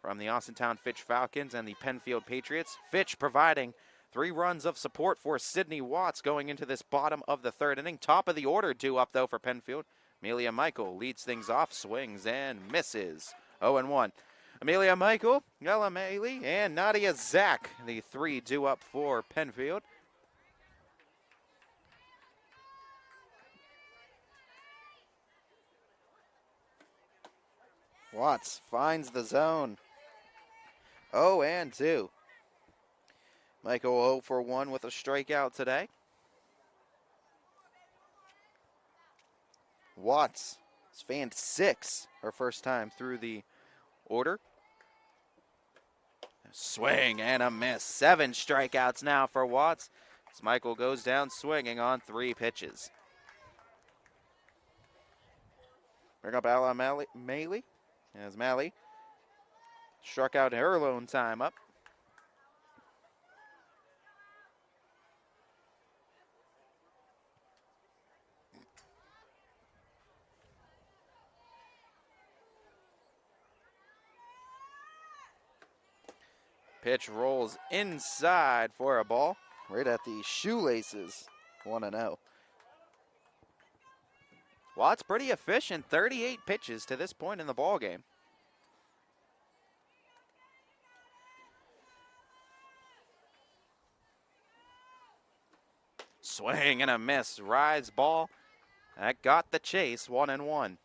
[SPEAKER 1] from the Austintown Fitch Falcons and the Penfield Patriots. Fitch providing 3 runs of support for Sydney Watts going into this bottom of the third inning. Top of the order due up, though, for Penfield. Amelia Michael leads things off, swings and misses. 0-1. Amelia Michael, Ella Maley, and Nadia Zach, the 3 due up for Penfield. Watts finds the zone. 0-2. Michael 0 for 1 with a strikeout today. Watts has fanned 6 her first time through the order. A swing and a miss. 7 strikeouts now for Watts as Michael goes down swinging on 3 pitches. Bring up Ella Maley as Maley struck out her lone time up. Pitch rolls inside for a ball, right at the shoelaces, 1-0. Watts pretty efficient, 38 pitches to this point in the ball game. Swing and a miss, rise ball That got the chase, 1-1.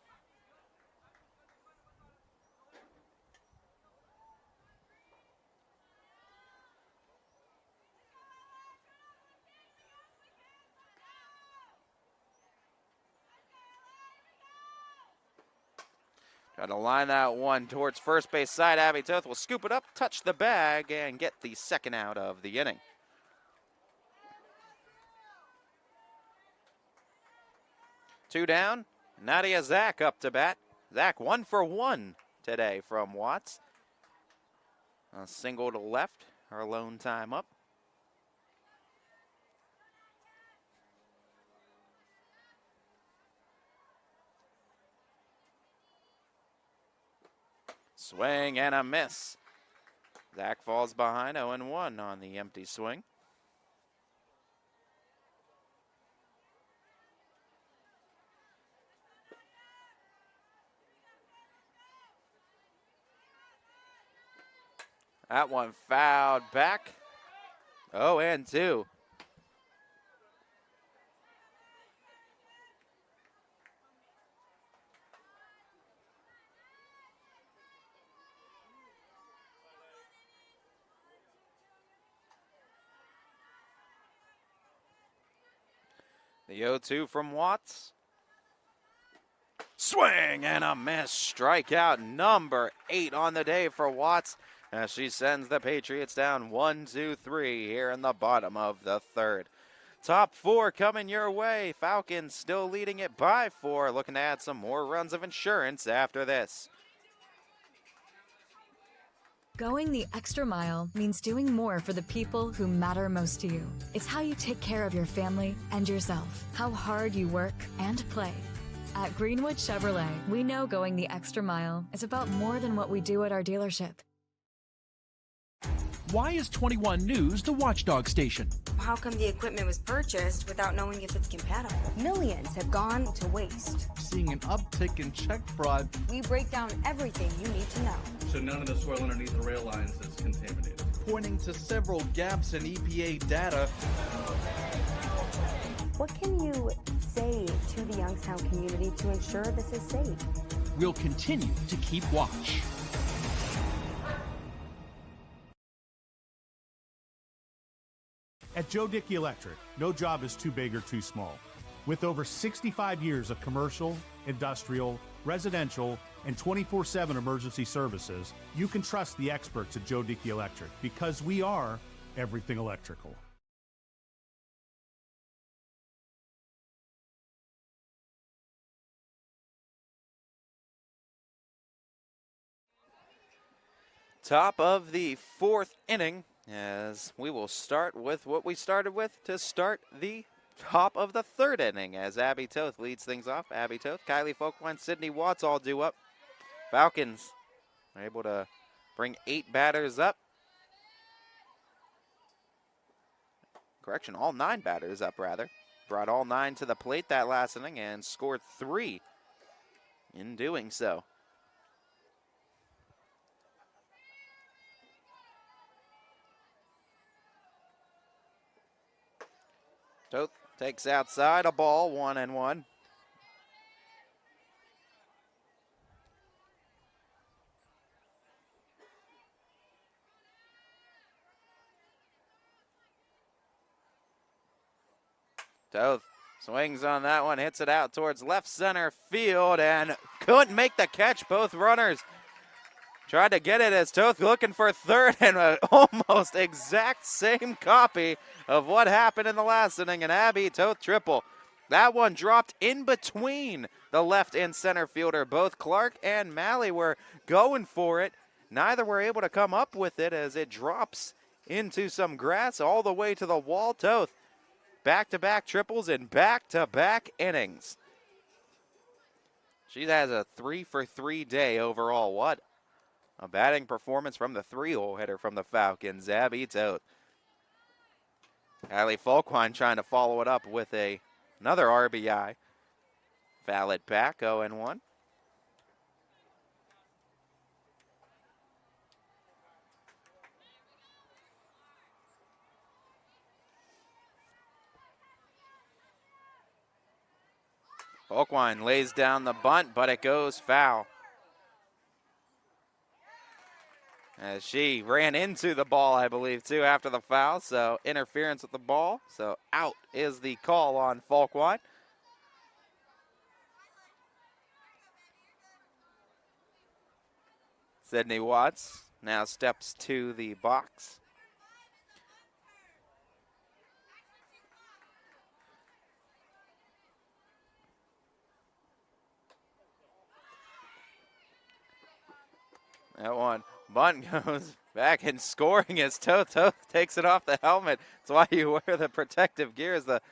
[SPEAKER 1] Try to line that one towards first base side. Abby Toth will scoop it up, touch the bag, and get the second out of the inning. Two down. Nadia Zach up to bat. Zach 1 for 1 today from Watts. A single to left, her lone time up. Swing and a miss. Zach falls behind 0-1 on the empty swing. That one fouled back. 0-2. The 0-2 from Watts. Swing and a miss. Strikeout number 8 on the day for Watts as she sends the Patriots down 1-2-3 here in the bottom of the third. Top 4 coming your way. Falcons still leading it by 4, looking to add some more runs of insurance after this.
[SPEAKER 2] Going the extra mile means doing more for the people who matter most to you. It's how you take care of your family and yourself, how hard you work and play. At Greenwood Chevrolet, we know going the extra mile is about more than what we do at our dealership.
[SPEAKER 16] Why is 21 News the watchdog station?
[SPEAKER 17] How come the equipment was purchased without knowing if it's compatible? Millions have gone to waste.
[SPEAKER 16] Seeing an uptick in check fraud.
[SPEAKER 17] We break down everything you need to know.
[SPEAKER 18] So none of the soil underneath the rail lines is contaminated.
[SPEAKER 16] Pointing to several gaps in EPA data.
[SPEAKER 19] What can you say to the Youngstown community to ensure this is safe?
[SPEAKER 16] We'll continue to keep watch.
[SPEAKER 20] At Joe Dickey Electric, no job is too big or too small. With over 65 years of commercial, industrial, residential, and 24/7 emergency services, you can trust the experts at Joe Dickey Electric because we are everything electrical.
[SPEAKER 1] Top of the fourth inning, as we will start with what we started with to start the top of the third inning as Abby Toth leads things off. Abby Toth, Kylie Folkwine, Sydney Watts all due up. Falcons are able to bring 8 batters up. Correction, all 9 batters up, rather. Brought all 9 to the plate that last inning and scored 3 in doing so. Toth takes outside, a ball, 1-1. Toth swings on that one, hits it out towards left center field, and couldn't make the catch. Both runners tried to get it as Toth looking for third, and an almost exact same copy of what happened in the last inning, an Abby Toth triple. That one dropped in between the left and center fielder. Both Clark and Malley were going for it. Neither were able to come up with it as it drops into some grass all the way to the wall. Toth, back-to-back triples in back-to-back innings. She has a 3-for-3 day overall. What a batting performance from the 3-hole hitter from the Falcons, Abby Toth. Kylie Folkwine trying to follow it up with another RBI. Valid back, 0-1. Volkwine lays down the bunt, but it goes foul. As she ran into the ball, I believe, too, after the foul. So interference with the ball. So out is the call on Volkwine. Sydney Watts now steps to the box. That one bunt goes back and scoring as Toth takes it off the helmet. That's why you wear the protective gear as the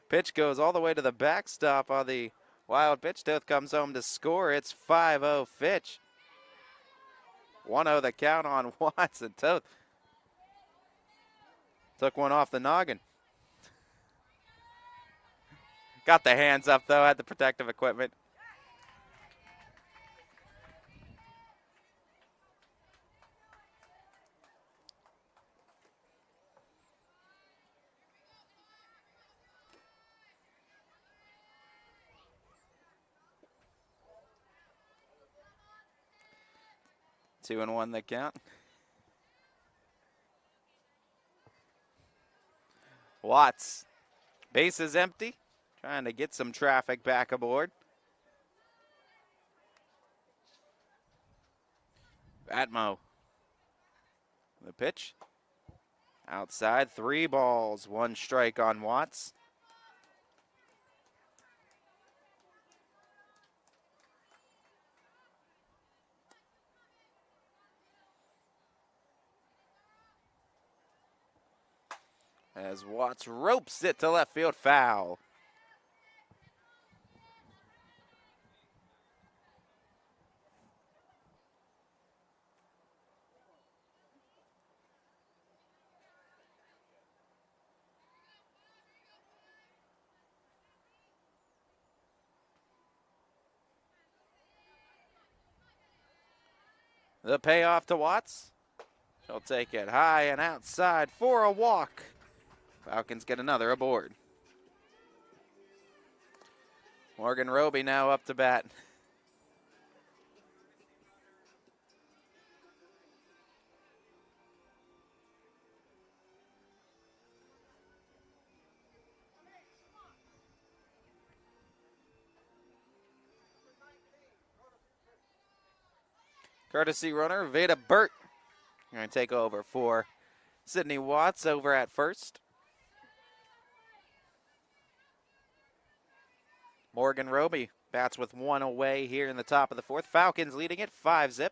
[SPEAKER 1] pitch goes all the way to the backstop on the wild pitch. Toth comes home to score. It's 5-0 Fitch. 1-0 the count on Watts, and Toth took one off the noggin. Got the hands up, though, had the protective equipment. Two and one the count. Watts, base is empty, trying to get some traffic back aboard. Batmo, the pitch. Outside, 3 balls, 1 strike on Watts. As Watts ropes it to left field, foul. The payoff to Watts. She'll take it high and outside for a walk. Falcons get another aboard. Morgan Roby now up to bat. Courtesy runner, Veda Burt, going to take over for Sydney Watts over at first. Morgan Roby bats with 1 away here in the top of the 4th. Falcons leading it 5-0.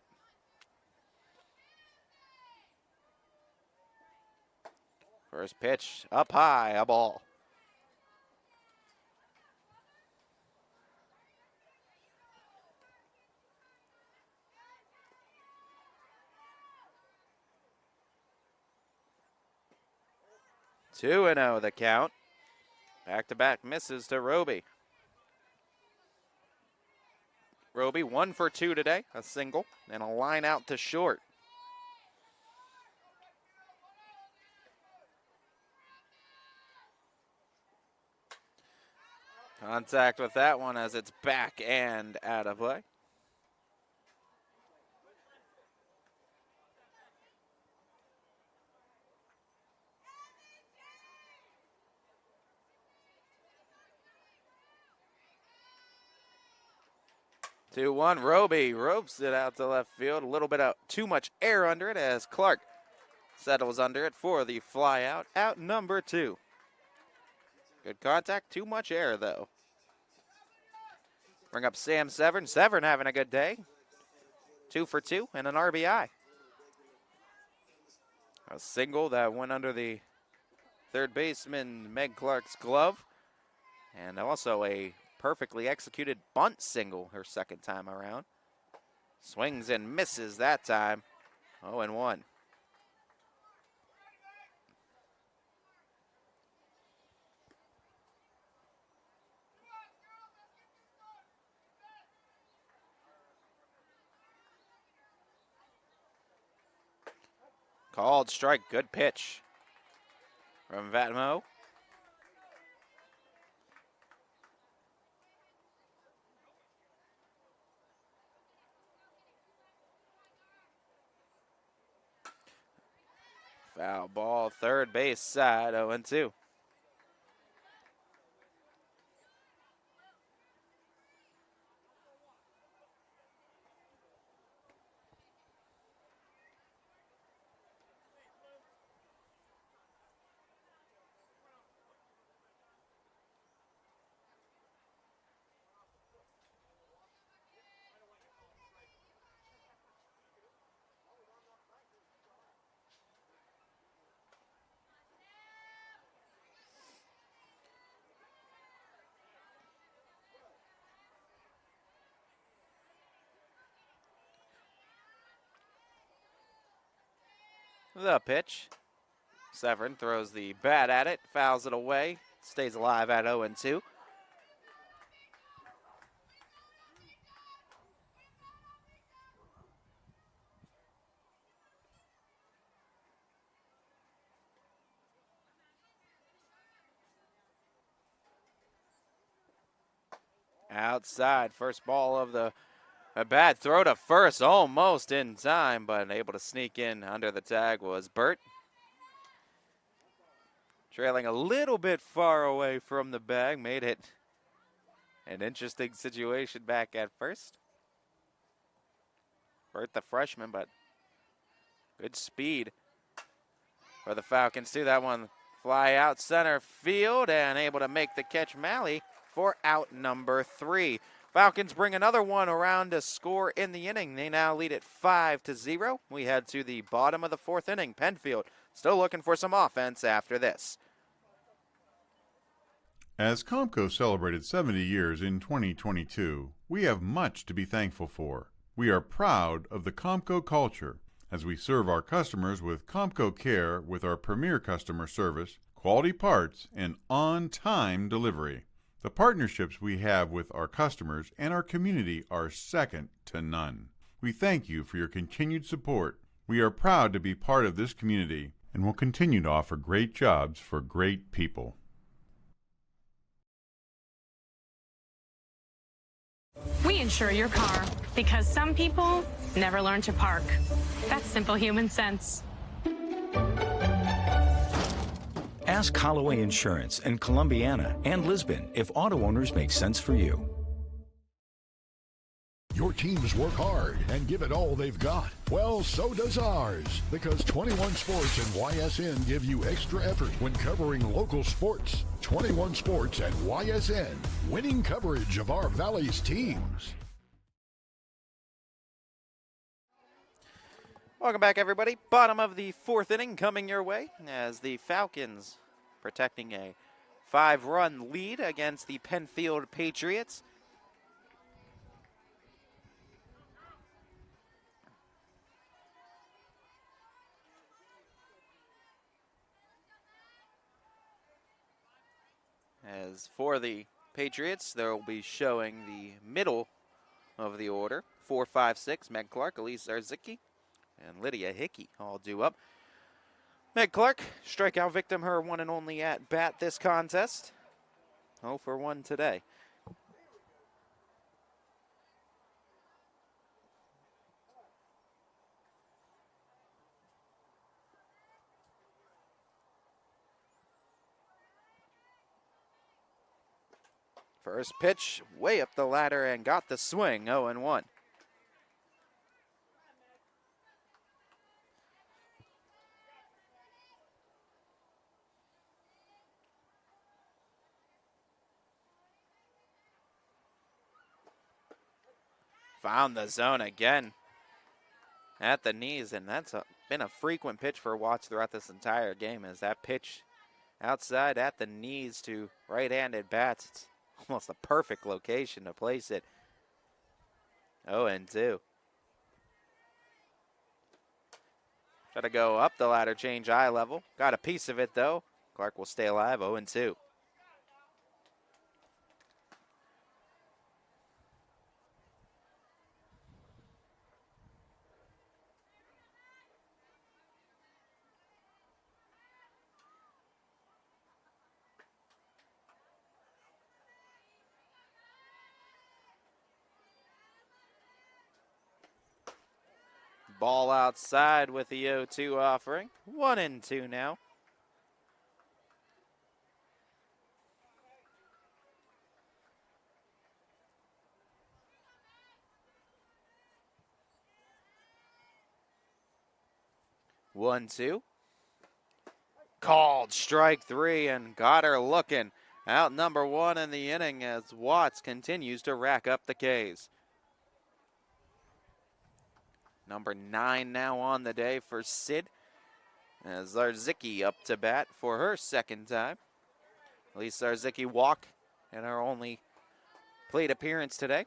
[SPEAKER 1] First pitch up high, a ball. Two and 0 the count. Back-to-back misses to Roby. Roby 1 for 2 today, a single, and a line out to short. Contact with that one as it's back and out of play. 2-1, Roby ropes it out to left field. A little bit of too much air under it as Clark settles under it for the fly out. Out number 2. Good contact, too much air though. Bring up Sam Severn. Severn having a good day. 2 for 2 and an RBI. A single that went under the third baseman Meg Clark's glove. And also a perfectly executed bunt single her second time around. Swings and misses that time. 0-1. Called strike, good pitch from Vatmo. Foul ball, third base side, 0-2. The pitch. Severin throws the bat at it, fouls it away, stays alive at 0-2. Outside, first ball of the a bad throw to first, almost in time, but able to sneak in under the tag was Burt. Trailing a little bit far away from the bag, made it an interesting situation back at first. Burt the freshman, but good speed for the Falcons too. That one fly out center field and able to make the catch, Malley, for out number 3. Falcons bring another one around to score in the inning. They now lead it 5-0. We head to the bottom of the 4th inning. Penfield still looking for some offense after this.
[SPEAKER 21] As Comco celebrated 70 years in 2022, we have much to be thankful for. We are proud of the Comco culture as we serve our customers with Comco Care with our premier customer service, quality parts, and on-time delivery. The partnerships we have with our customers and our community are second to none. We thank you for your continued support. We are proud to be part of this community and will continue to offer great jobs for great people.
[SPEAKER 22] We insure your car because some people never learn to park. That's simple human sense.
[SPEAKER 23] Ask Holloway Insurance in Columbiana and Lisbon if auto owners make sense for you.
[SPEAKER 8] Your teams work hard and give it all they've got. Well, so does ours, because 21 Sports and YSN give you extra effort when covering local sports. 21 Sports and YSN, winning coverage of our Valley's teams.
[SPEAKER 1] Welcome back, everybody. Bottom of the 4th inning coming your way as the Falcons protecting a 5-run lead against the Penfield Patriots. As for the Patriots, they will be showing the middle of the order. 4, 5, 6, Meg Clark, Elise Zarzicki, and Lydia Hickey all due up. Meg Clark, strikeout victim, her one and only at bat this contest. 0 for 1 today. First pitch, way up the ladder and got the swing, 0-1. Found the zone again at the knees, and that's been a frequent pitch for Watts throughout this entire game, as that pitch outside at the knees to right-handed bats. It's almost a perfect location to place it. 0-2. Try to go up the ladder, change eye level. Got a piece of it, though. Clark will stay alive, 0-2. Ball outside with the 0-2 offering. 1-2 now. One, two. Called strike three and got her looking. Out number one in the inning as Watts continues to rack up the Ks. Number 9 now on the day for Sid. As Zarzicki up to bat for her second time. At least Zarzicki walked in her only plate appearance today.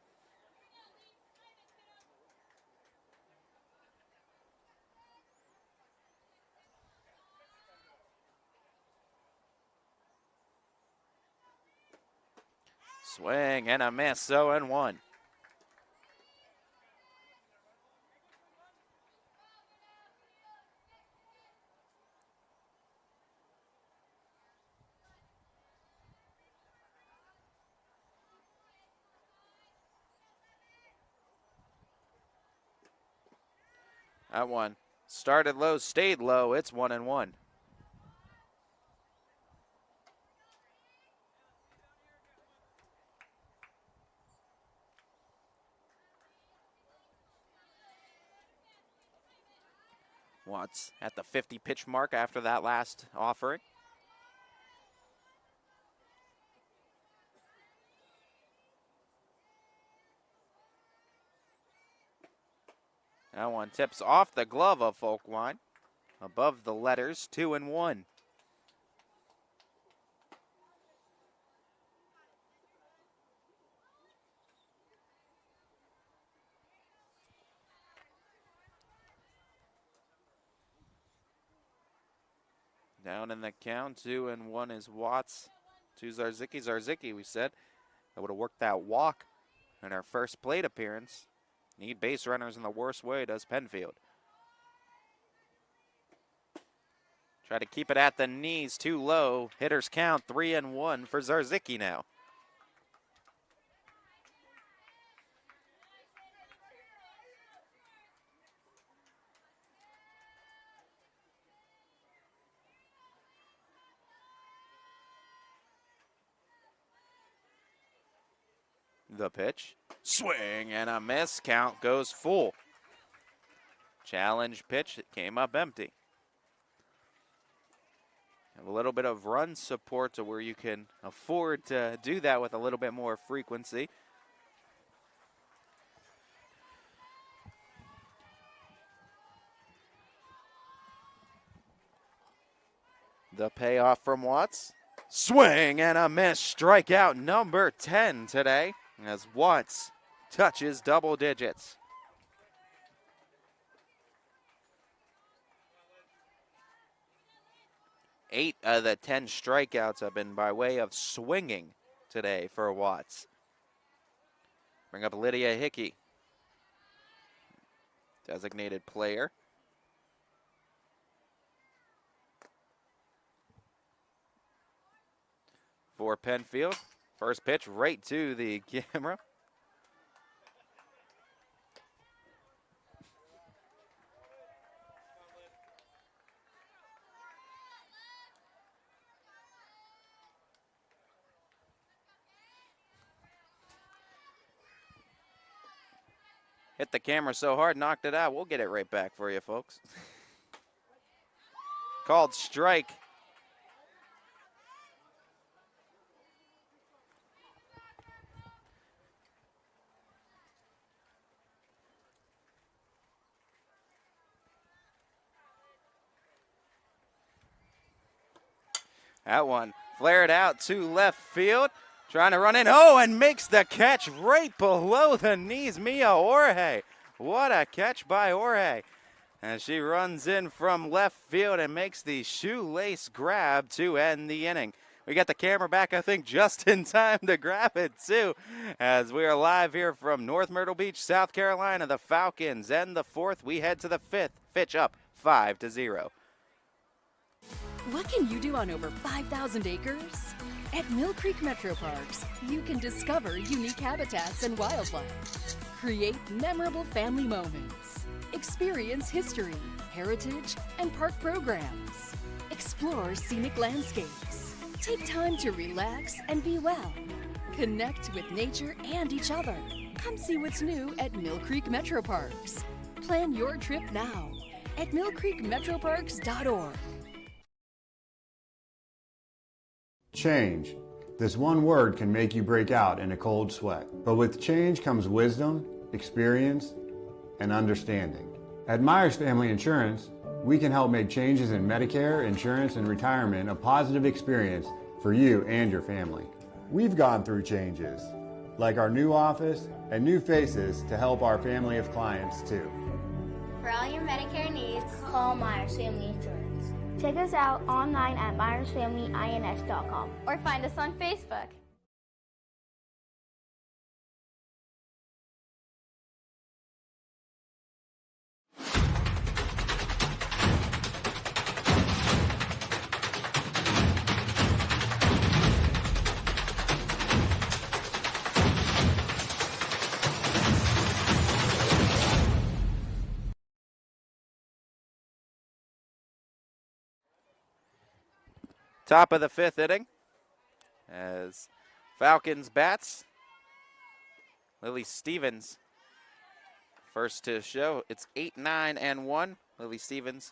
[SPEAKER 1] Swing and a miss, 0-1. That one started low, stayed low. It's 1-1. Watts at the 50 pitch mark after that last offering. That one tips off the glove of Folkwine. Above the letters, 2-1. Down in the count, 2-1 is Watts to Zarzicki. Zarzicki, we said, that would have worked that walk in her first plate appearance. Need base runners in the worst way, does Penfield. Try to keep it at the knees, too low. Hitters count, 3-1 for Zarzicki now. The pitch. Swing and a miss. Count goes full. Challenge pitch. It came up empty. Have a little bit of run support to where you can afford to do that with a little bit more frequency. The payoff from Watts. Swing and a miss. Strikeout number 10 today as Watts touches double digits. Eight of the 10 strikeouts have been by way of swinging today for Watts. Bring up Lydia Hickey, designated player. For Penfield. First pitch right to the camera. Hit the camera so hard, knocked it out. We'll get it right back for you, folks. Called strike. That one flared out to left field. Trying to run in. Oh, and makes the catch right below the knees. Mia Jorge. What a catch by Jorge. As she runs in from left field and makes the shoelace grab to end the inning. We got the camera back, I think, just in time to grab it, too. As we are live here from North Myrtle Beach, South Carolina. The Falcons end the fourth. We head to the fifth. Fitch up 5-0.
[SPEAKER 10] What can you do on over 5,000 acres? At Mill Creek Metro Parks, you can discover unique habitats and wildlife. Create memorable family moments. Experience history, heritage, and park programs. Explore scenic landscapes. Take time to relax and be well. Connect with nature and each other. Come see what's new at Mill Creek Metro Parks. Plan your trip now at millcreekmetroparks.org.
[SPEAKER 3] Change. This one word can make you break out in a cold sweat. But with change comes wisdom, experience, and understanding. At Myers Family Insurance, we can help make changes in Medicare, insurance, and retirement a positive experience for you and your family. We've gone through changes, like our new office and new faces to help our family of clients too.
[SPEAKER 4] For all your Medicare needs, call Myers Family Insurance. Check us out online at myersfamilyins.com or find us on Facebook.
[SPEAKER 1] Top of the fifth inning as Falcons bats. Lily Stevens first to show. It's 8-9-1. Lily Stevens,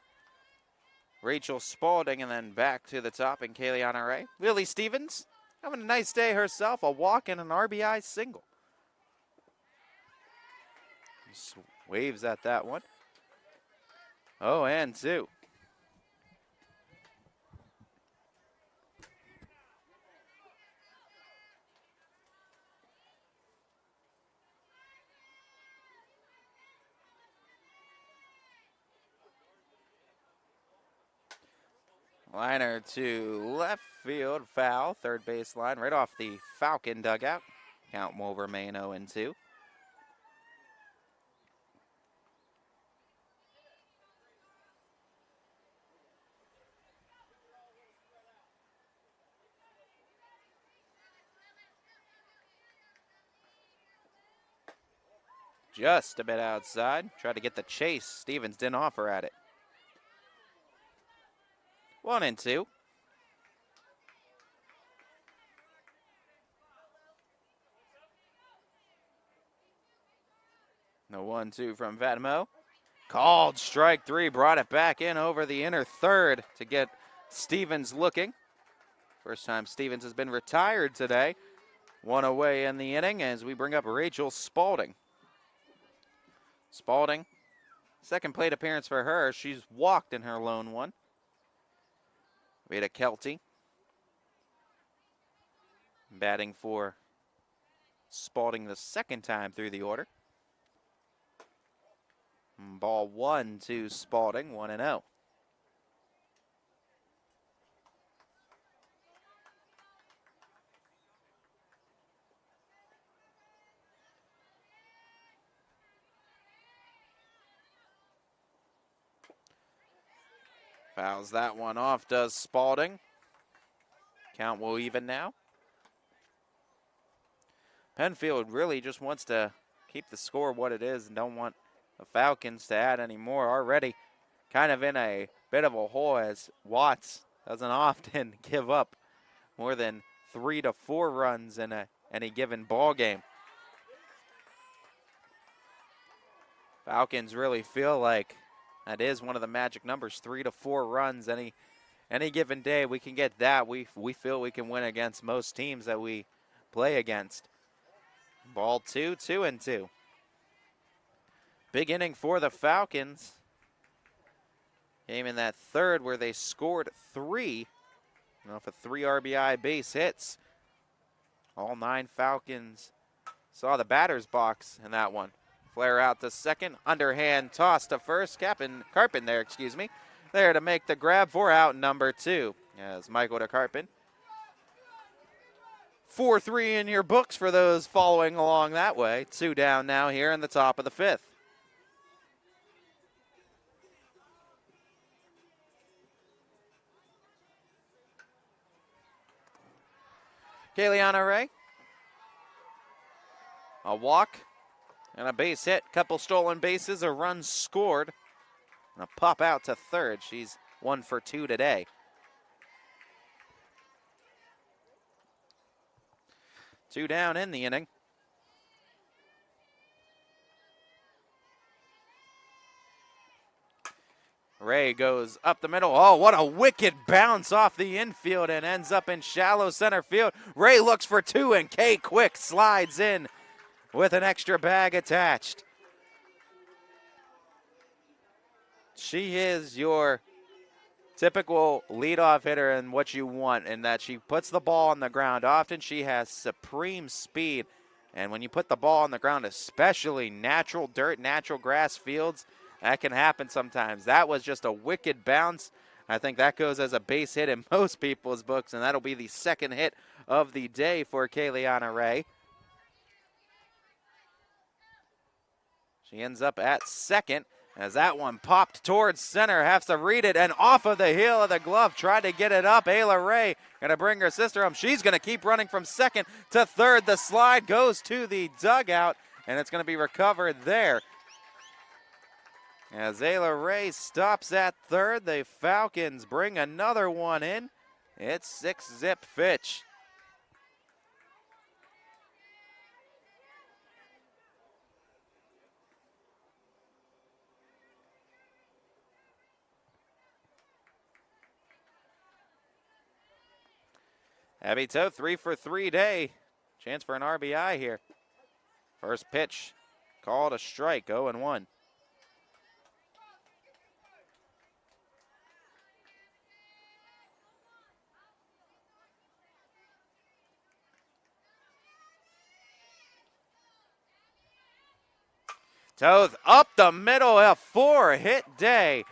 [SPEAKER 1] Rachel Spaulding, and then back to the top and Kayleana Ray. Lily Stevens having a nice day herself, a walk and an RBI single. Just waves at that one. 0-2. Liner to left field, foul, third base line, right off the Falcon dugout. Count will remain 0-2. Just a bit outside. Tried to get the chase. Stevens didn't offer at it. 1-2. The 1-2 from Fatimo. Called strike three, brought it back in over the inner third to get Stevens looking. First time Stevens has been retired today. One away in the inning as we bring up Rachel Spaulding. Spaulding, second plate appearance for her. She's walked in her lone one. Veda Kelty batting for Spaulding the second time through the order. Ball 1 to Spaulding, 1-0. Fouls that one off, does Spaulding. Count will even now. Penfield really just wants to keep the score what it is and don't want the Falcons to add any more. Already kind of in a bit of a hole as Watts doesn't often give up more than 3 to 4 runs in any given ball game. Falcons really feel like that is one of the magic numbers, 3 to 4 runs any given day. We can get that. We feel we can win against most teams that we play against. Ball 2, 2-2. Big inning for the Falcons. Game in that third where they scored 3 off of 3 RBI base hits. All 9 Falcons saw the batter's box in that one. Flare out to second, underhand toss to first. Carpin there to make the grab for out number 2 as Michael DeCarpin. 4-3 in your books for those following along that way. 2 down now here in the top of the 5th. Kayleana Ray. A walk And a base hit, couple stolen bases, a run scored. And a pop out to third. She's 1 for 2 today. Two down in the inning. Ray goes up the middle. Oh, what a wicked bounce off the infield and ends up in shallow center field. Ray looks for two, and Kay Quick slides in with an extra bag attached. She is your typical leadoff hitter and what you want, in that she puts the ball on the ground. Often she has supreme speed, and when you put the ball on the ground, especially natural dirt, natural grass fields, that can happen sometimes. That was just a wicked bounce. I think that goes as a base hit in most people's books, and that'll be the second hit of the day for Kayleana Ray. She ends up at second as that one popped towards center. Has to read it, and off of the heel of the glove, tried to get it up. Ayla Ray going to bring her sister home. She's going to keep running from second to third. The slide goes to the dugout, and it's going to be recovered there. As Ayla Ray stops at third, the Falcons bring another one in. It's 6-zip Fitch. Abby Toth, 3 for 3 day. Chance for an RBI here. First pitch, called a strike, 0-1. Toth up the middle, a 4-hit day.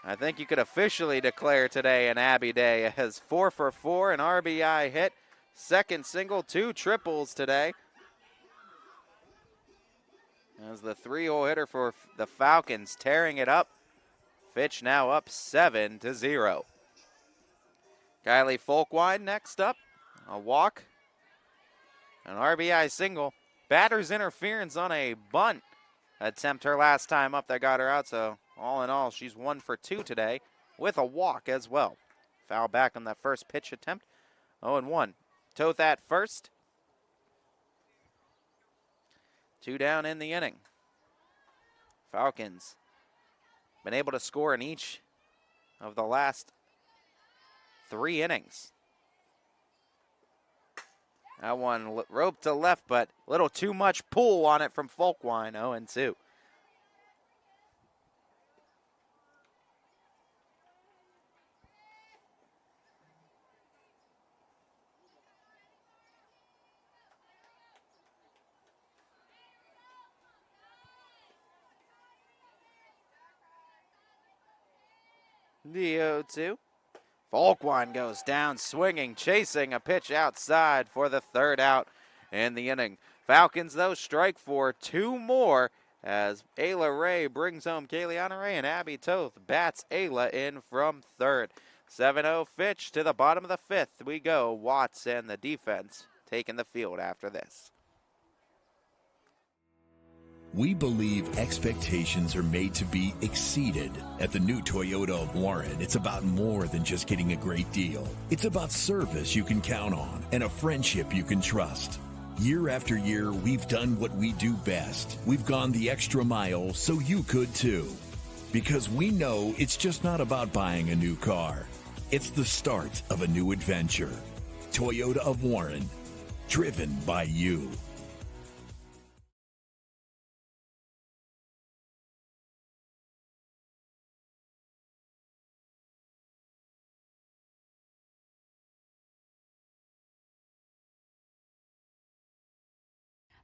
[SPEAKER 1] I think you could officially declare today an Abby day, as 4 for 4, an RBI hit, second single, 2 triples today. As the 3-hole hitter for the Falcons, tearing it up. Fitch now up 7-0. Kylie Folkwine next up, a walk, an RBI single. Batter's interference on a bunt attempt her last time up that got her out, so all in all, she's 1 for 2 today with a walk as well. Foul back on that first pitch attempt, 0-1. Toth at first. 2 down in the inning. Falcons been able to score in each of the last 3 innings. That one roped to left, but a little too much pull on it from Folkwine, 0-2. The 0-2. Folkwine goes down swinging, chasing a pitch outside for the third out in the inning. Falcons, though, strike for 2 more as Ayla Ray brings home Kayleana Ray, and Abby Toth bats Ayla in from third. 7-0 Fitch to the bottom of the 5th. We go. Watts and the defense taking the field after this.
[SPEAKER 5] We believe expectations are made to be exceeded. At the new Toyota of Warren, it's about more than just getting a great deal. It's about service you can count on and a friendship you can trust. Year after year, we've done what we do best. We've gone the extra mile so you could too. Because we know it's just not about buying a new car. It's the start of a new adventure. Toyota of Warren, driven by you.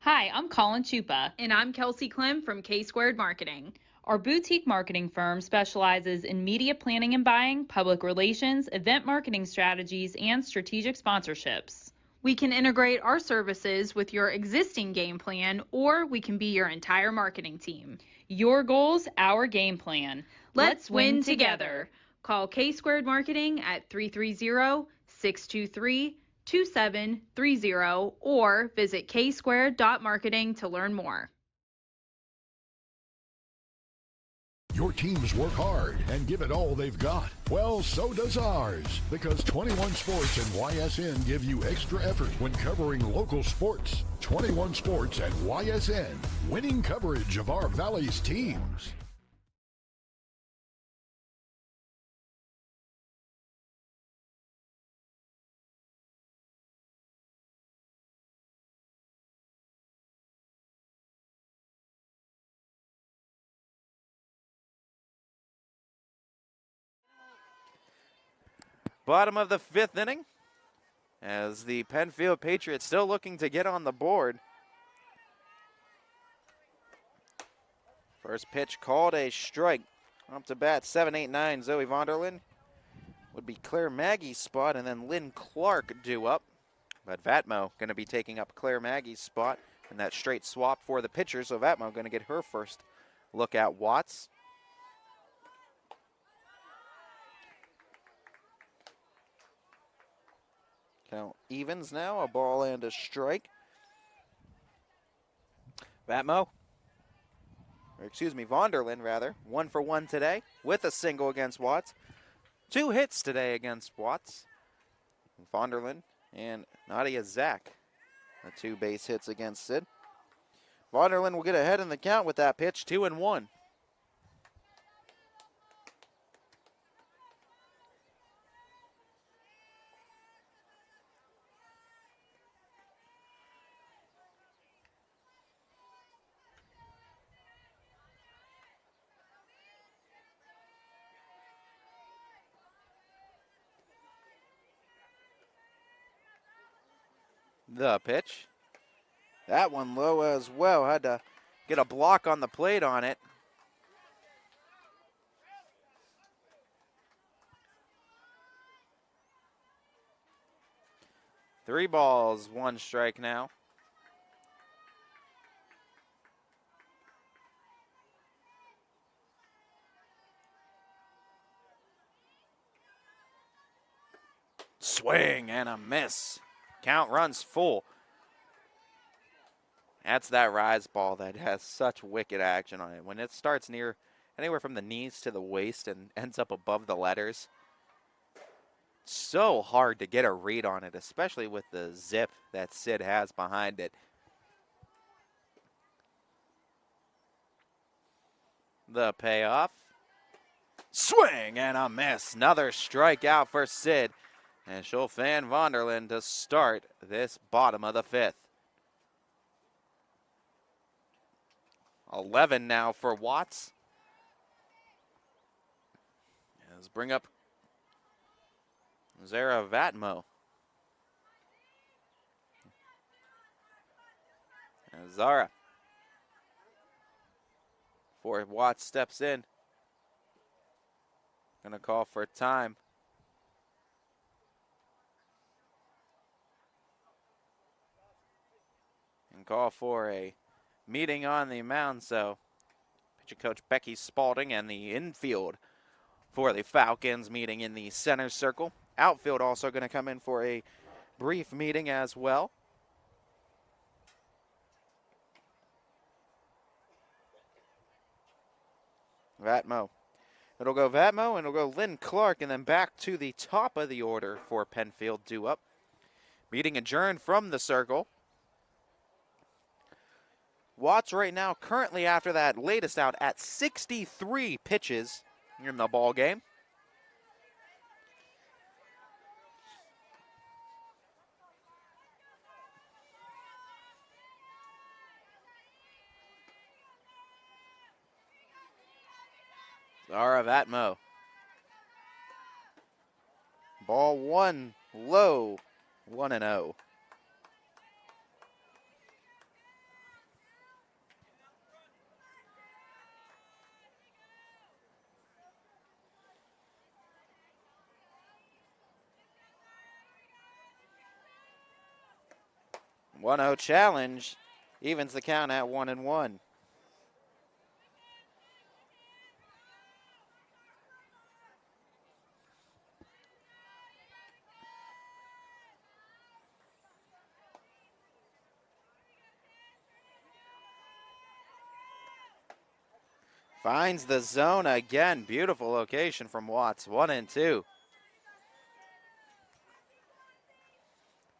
[SPEAKER 9] Hi, I'm Colin Chupa. And I'm Kelsey Clem from K-Squared Marketing. Our boutique marketing firm specializes in media planning and buying, public relations, event marketing strategies, and strategic sponsorships. We can integrate our services with your existing game plan, or we can be your entire marketing team. Your goals, our game plan. Let's win together. Call K-Squared Marketing at 330-623-2222 2730 or visit ksquared.marketing to learn more.
[SPEAKER 8] Your teams work hard and give it all they've got. Well, so does ours, because 21 Sports and YSN give you extra effort when covering local sports. 21 Sports and YSN, winning coverage of our Valley's teams.
[SPEAKER 1] Bottom of the 5th inning, as the Penfield Patriots still looking to get on the board. First pitch called a strike. Up to bat, 7-8-9, Zoe Vonderland. Would be Claire Maggie's spot, and then Lynn Clark due up. But Vatmo going to be taking up Claire Maggie's spot in that straight swap for the pitcher, so Vatmo going to get her first look at Watts. Count evens now, a ball and a strike. Vatmo, or excuse me, Vonderland rather, 1 for 1 today with a single against Watts. 2 hits today against Watts. Vonderland and Nadia Zach, the 2 base hits against Sid. Vonderland will get ahead in the count with that pitch, 2-1. The pitch. That one low as well. Had to get a block on the plate on it. Three balls, 1 strike now. Swing and a miss. Count runs full. That's that rise ball that has such wicked action on it. When it starts near anywhere from the knees to the waist and ends up above the letters, so hard to get a read on it, especially with the zip that Sid has behind it. The payoff. Swing and a miss. Another strikeout for Sid. And she'll fan Vonderland to start this bottom of the 5th. 11 now for Watts. Let's bring up Zara Vatmo. And Zara. Before Watts steps in. Gonna call for time. And call for a meeting on the mound, so pitcher coach Becky Spalding and the infield for the Falcons meeting in the center circle. Outfield also going to come in for a brief meeting as well. Vatmo. It'll go Vatmo and it'll go Lynn Clark, and then back to the top of the order for Penfield due up. Meeting adjourned from the circle. Watts right now currently after that latest out at 63 pitches in the ball game. Zara Vatmo. Ball 1 low, 1-0. One-0 challenge evens the count at 1-1. Finds the zone again. Beautiful location from Watts. 1 and 2.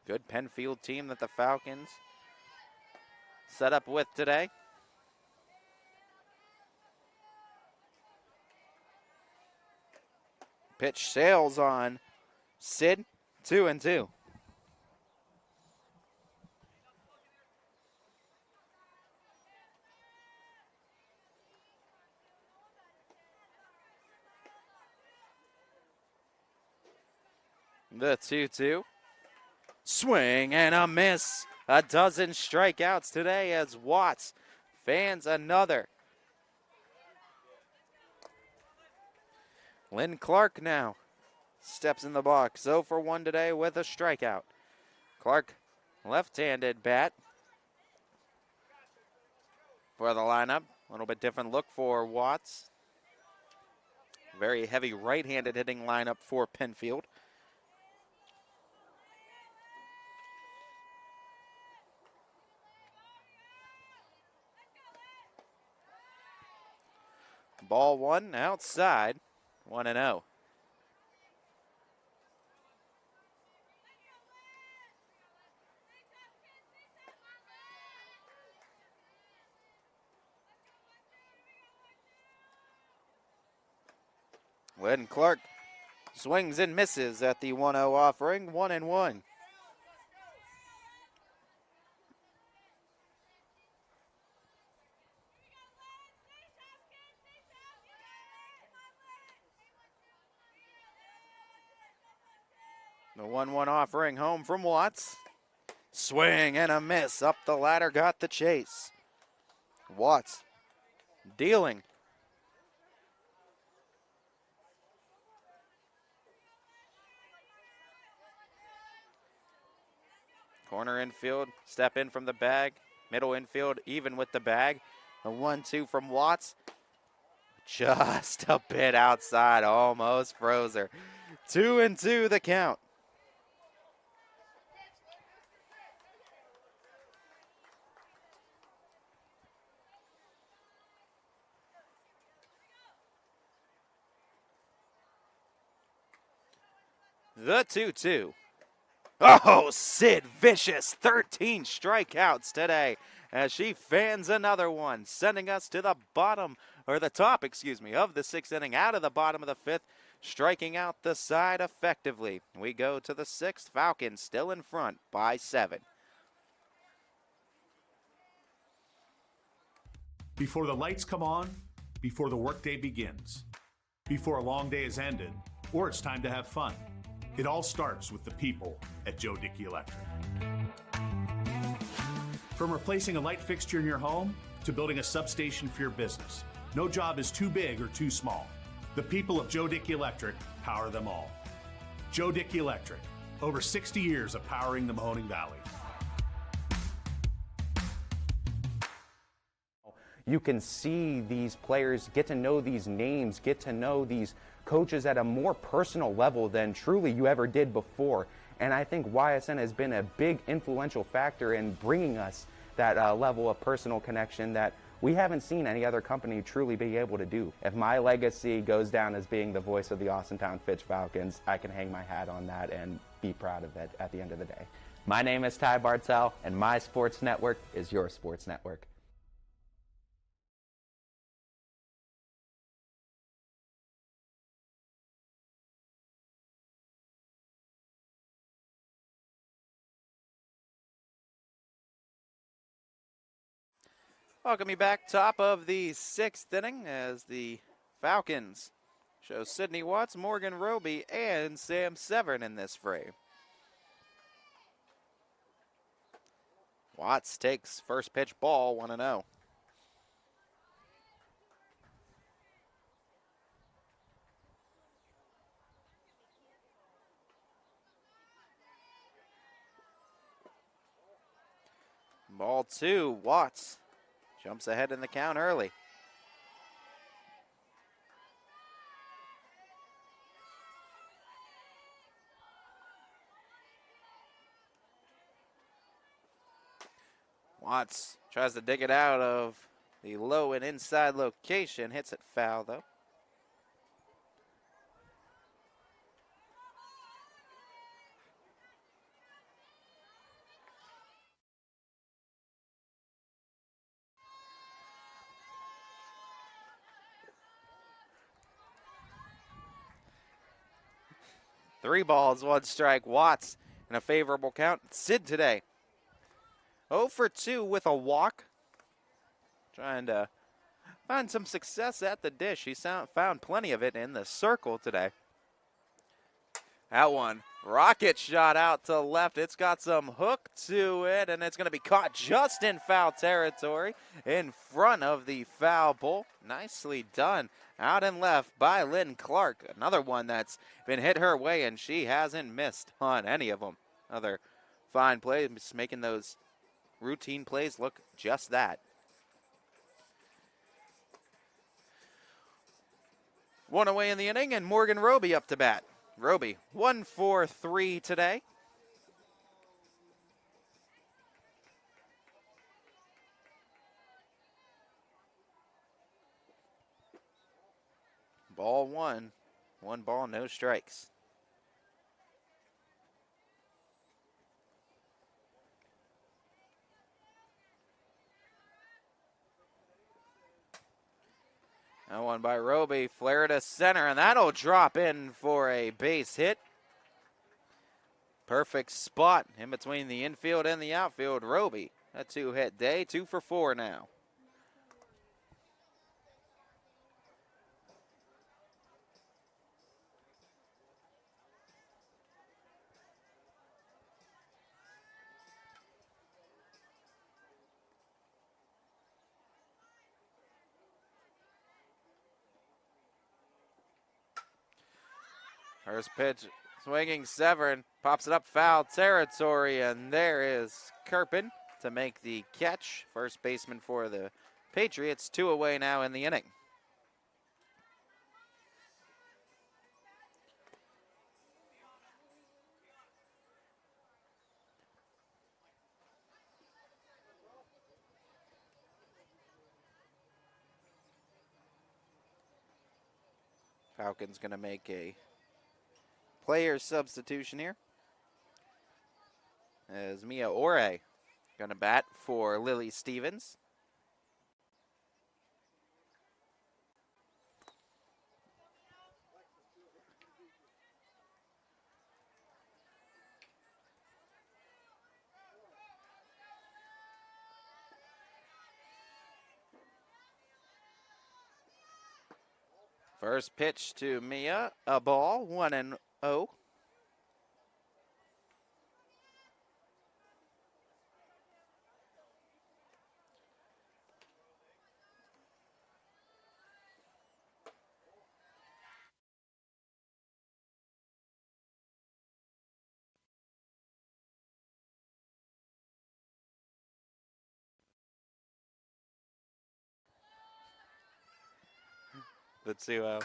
[SPEAKER 1] Good Penfield team that the Falcons set up with today. Pitch sails on Sid. 2 and 2. The 2-2. Swing and a miss. A dozen strikeouts today as Watts fans another. Lynn Clark now steps in the box. 0 for 1 today with a strikeout. Clark, left-handed bat for the lineup. A little bit different look for Watts. Very heavy right-handed hitting lineup for Penfield. Ball 1 outside, 1 and 0. Lynn Clark swings and misses at the 1-0 offering, 1 and 1. The 1-1 offering home from Watts. Swing and a miss. Up the ladder, got the chase. Watts dealing. Corner infield, step in from the bag. Middle infield, even with the bag. The 1-2 from Watts. Just a bit outside, almost froze her. 2 and 2 the count. The 2-2. Oh, Sid Vicious, 13 strikeouts today as she fans another one, sending us to the bottom, or the top, excuse me, of the 6th inning, out of the bottom of the 5th, striking out the side effectively. We go to the 6th, Falcons still in front by 7.
[SPEAKER 20] Before the lights come on, before the workday begins, before a long day is ended, or it's time to have fun. It all starts with the people at Joe Dickey Electric. From replacing a light fixture in your home to building a substation for your business, no job is too big or too small. The people of Joe Dickey Electric power them all. Joe Dickey Electric, over 60 years of powering the Mahoning Valley.
[SPEAKER 6] You can see these players, get to know these names, get to know these coaches at a more personal level than truly you ever did before. And I think YSN has been a big influential factor in bringing us that level of personal connection that we haven't seen any other company truly be able to do. If my legacy goes down as being the voice of the Austintown Fitch Falcons, I can hang my hat on that and be proud of it at the end of the day. My name is Ty Bartell, and my sports network is your sports network.
[SPEAKER 1] Welcome you back, top of the 6th inning as the Falcons show Sydney Watts, Morgan Roby, and Sam Severn in this frame. Watts takes first pitch ball, 1-0. Ball 2, Watts jumps ahead in the count early. Watts tries to dig it out of The low and inside location hits it foul, though. Three balls, one strike. Watts in a favorable count. Sid today 0 for 2 with a walk. Trying to find some success at the dish. He found plenty of it in the circle today. That one, rocket shot out to left. It's got some hook to it, and it's going to be caught just in foul territory in front of the foul pole. Nicely done out and left by Lynn Clark. Another one that's been hit her way, and she hasn't missed on any of them. Another fine play, just making those routine plays look just that. One away in the inning, and Morgan Roby up to bat. Roby, 1 for 3 today. Ball one. 1 ball, no strikes. That one by Roby, flare to center, and that'll drop in for a base hit. Perfect spot in between the infield and the outfield. Roby, a 2-hit day, 2 for 4 now. First pitch, swinging Severn, pops it up foul territory, and there is Kirpin to make the catch. First baseman for the Patriots, 2 away now in the inning. Falcons going to make a player substitution here, as Mia Ore going to bat for Lily Stevens. First pitch to Mia, a ball, 1-0. The 2-0.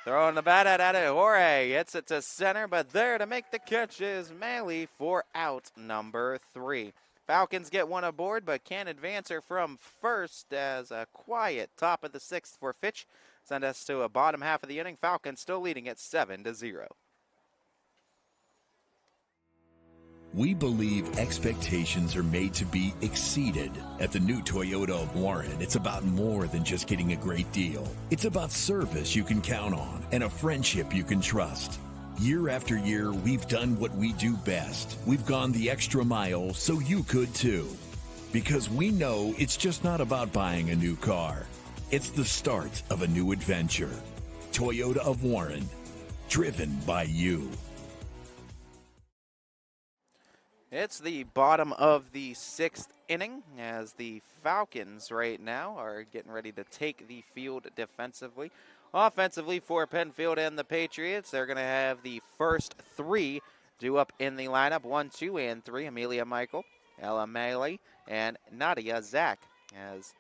[SPEAKER 1] Throwing the bat at it. Jorge hits it to center, but there to make the catch is Maley for out number 3. Falcons get one aboard, but can't advance her from first, as a quiet top of the 6th for Fitch send us to a bottom half of the inning. Falcons still leading at 7-0.
[SPEAKER 5] We believe expectations are made to be exceeded. At the new Toyota of Warren, it's about more than just getting a great deal. It's about service you can count on and a friendship you can trust. Year after year, we've done what we do best. We've gone the extra mile so you could too. Because we know it's just not about buying a new car. It's the start of a new adventure. Toyota of Warren, driven by you.
[SPEAKER 1] It's the bottom of the 6th inning, as the Falcons right now are getting ready to take the field defensively. Offensively for Penfield and the Patriots, they're going to have the first 3 due up in the lineup. 1, 2, and 3. Amelia Michael, Ella Maley, and Nadia Zach. As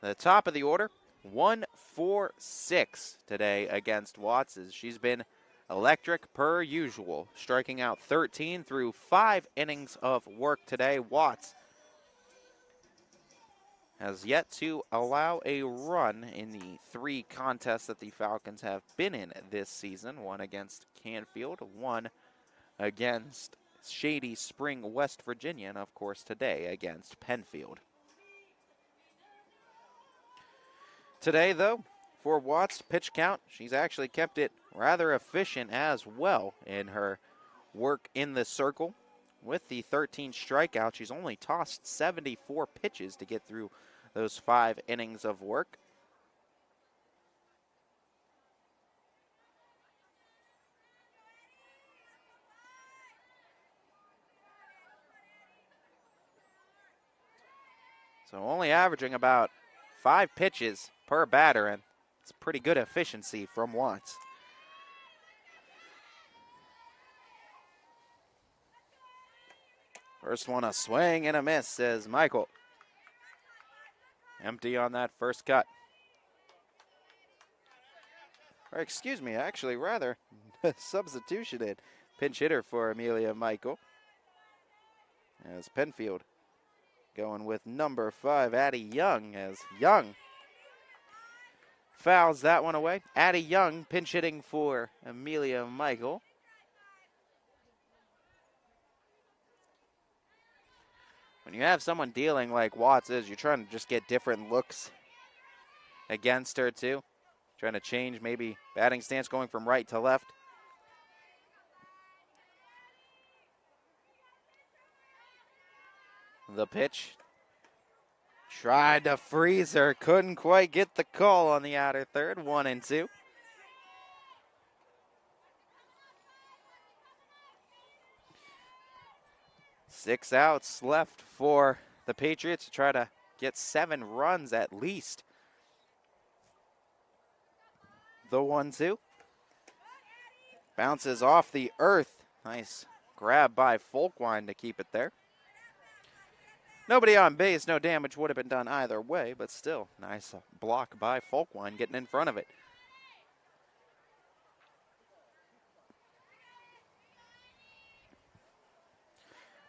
[SPEAKER 1] the top of the order, 1 for 6 today against Watts, as she's been electric per usual, striking out 13 through 5 innings of work today. Watts has yet to allow a run in the 3 contests that the Falcons have been in this season. One against Canfield, one against Shady Spring, West Virginia, and of course today against Penfield. Today, though, for Watts' pitch count, she's actually kept it rather efficient as well in her work in the circle. With the 13 strikeouts, she's only tossed 74 pitches to get through those 5 innings of work. So only averaging about 5 pitches per batter, and it's pretty good efficiency from Watts. First one a swing and a miss, says Michael. Empty on that first cut. Or excuse me, actually rather substitution in. Pinch hitter for Amelia Michael. As Penfield going with number 5, Addie Young, as Young fouls that one away. Addie Young pinch hitting for Amelia Michael. When you have someone dealing like Watts is, you're trying to just get different looks against her too. Trying to change maybe batting stance, going from right to left. The pitch. Tried to freeze her, couldn't quite get the call on the outer third. 1-2. Six outs left for the Patriots to try to get 7 runs at least. The 1-2. Bounces off the earth. Nice grab by Folkwine to keep it there. Nobody on base, no damage would have been done either way, but still, nice block by Folkwine getting in front of it.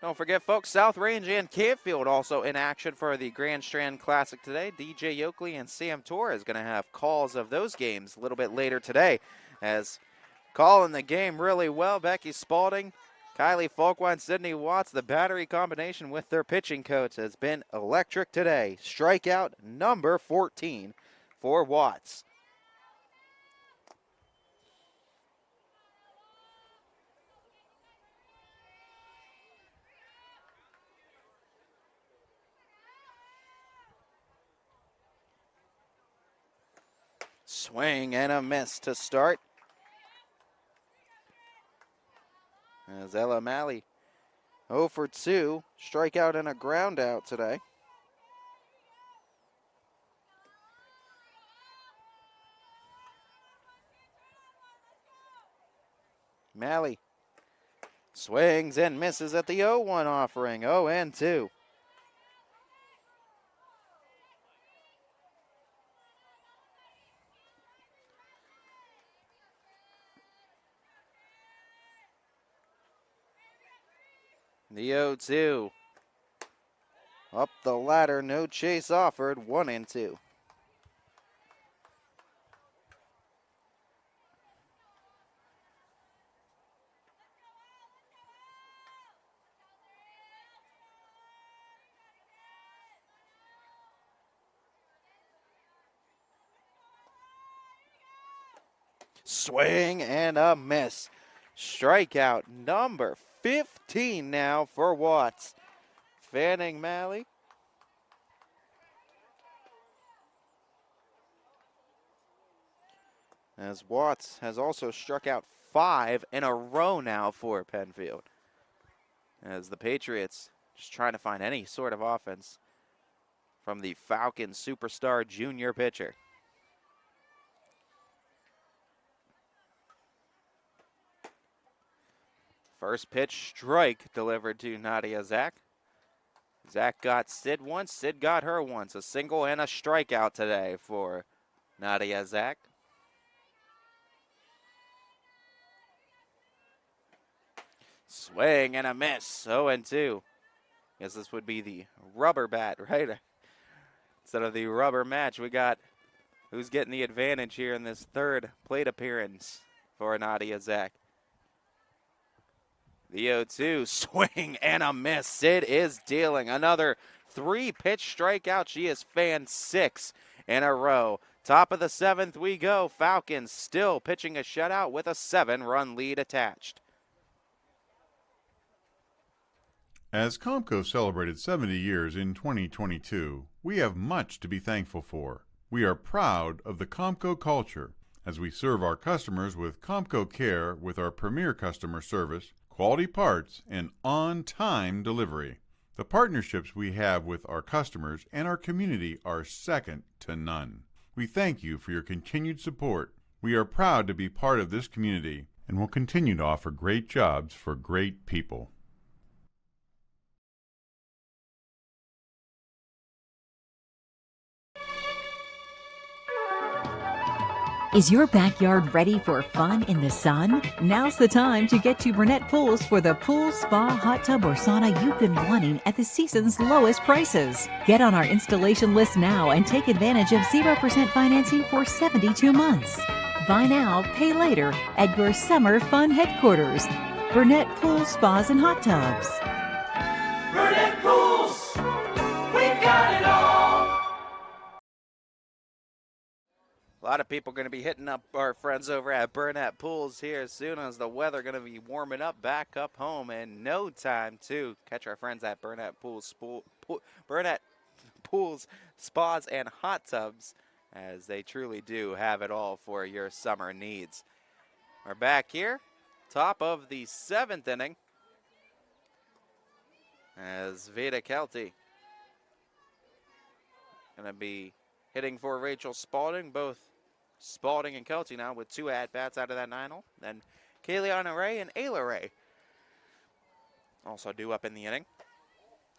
[SPEAKER 1] Don't forget, folks, South Range and Canfield also in action for the Grand Strand Classic today. DJ Yoakley and Sam Torres going to have calls of those games a little bit later today, as calling the game really well. Becky Spalding, Kylie Folkwine, Sydney Watts, the battery combination with their pitching coach has been electric today. Strikeout number 14 for Watts. Swing and a miss to start. As Ella Malley 0 for 2, strikeout and a ground out today. Malley swings and misses at the 0-1 offering, 0-2. The 0-2. Up the ladder, no chase offered, 1-2. Swing and a miss. Strikeout number 15 now for Watts. Fanning Malley. As Watts has also struck out 5 in a row now for Penfield. As the Patriots just trying to find any sort of offense from the Falcons superstar junior pitcher. First pitch strike delivered to Nadia Zach. Zach got Sid once, Sid got her once. A single and a strikeout today for Nadia Zach. Swing and a miss, 0-2. Guess this would be the rubber bat, right? Instead of the rubber match, we got who's getting the advantage here in this third plate appearance for Nadia Zak. The 0-2 swing and a miss. Sid is dealing another 3-pitch strikeout. She has fanned 6 in a row. Top of the 7th we go. Falcons still pitching a shutout with a 7-run lead attached.
[SPEAKER 21] As Comco celebrated 70 years in 2022, we have much to be thankful for. We are proud of the Comco culture as we serve our customers with Comco Care with our premier customer service, quality parts, and on-time delivery. The partnerships we have with our customers and our community are second to none. We thank you for your continued support. We are proud to be part of this community and will continue to offer great jobs for great people.
[SPEAKER 7] Is your backyard ready for fun in the sun? Now's the time to get to Burnett Pools for the pool, spa, hot tub, or sauna you've been wanting at the season's lowest prices. Get on our installation list now and take advantage of 0% financing for 72 months. Buy now, pay later at your summer fun headquarters. Burnett Pools, Spas, and Hot Tubs.
[SPEAKER 11] Burnett Pools, we've got it all.
[SPEAKER 1] A lot of people are going to be hitting up our friends over at Burnett Pools here as soon as the weather going to be warming up back up home in no time to catch our friends at Burnett Pools, Burnett Pools, Spas, and Hot Tubs, as they truly do have it all for your summer needs. We're back here, top of the 7th inning, as Veda Kelty going to be hitting for Rachel Spalding, both Spalding and Kelty now with 2 at-bats out of that 9-hole. Then Kayliana Ray and Ayla Ray also due up in the inning.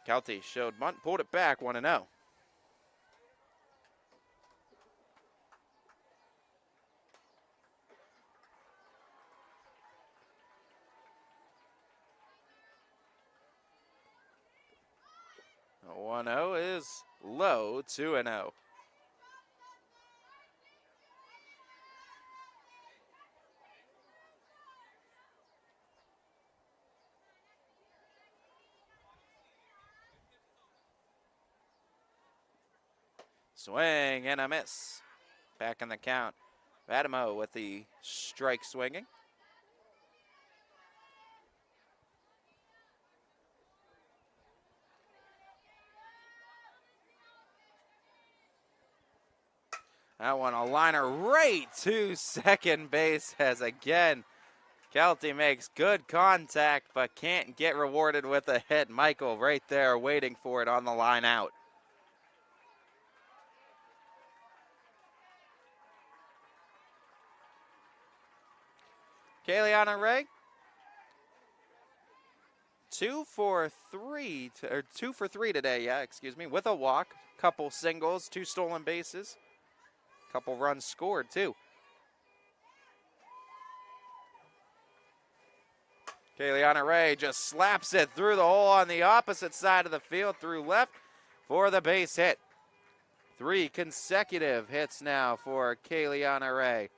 [SPEAKER 1] Kelty showed bunt, pulled it back 1-0. The 1-0 is low, 2-0. Swing and a miss. Back in the count. Vadimo with the strike swinging. That one a liner right to second base as again Kelty makes good contact but can't get rewarded with a hit. Michael right there waiting for it on the line out. Kayliana Ray, 2 for 3 today, with a walk, couple singles, 2 stolen bases, couple runs scored too. Kayliana Ray just slaps it through the hole on the opposite side of the field through left for the base hit. 3 consecutive hits now for Kayliana Ray.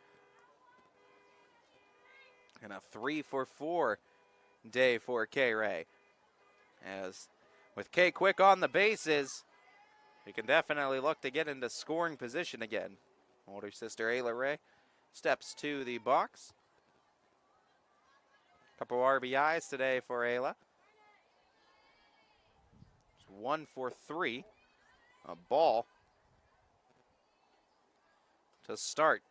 [SPEAKER 1] And a 3 for 4 day for K-Ray. As with K quick on the bases, he can definitely look to get into scoring position again. Older sister Ayla Ray steps to the box. Couple RBIs today for Ayla. 1 for 3. A ball to start.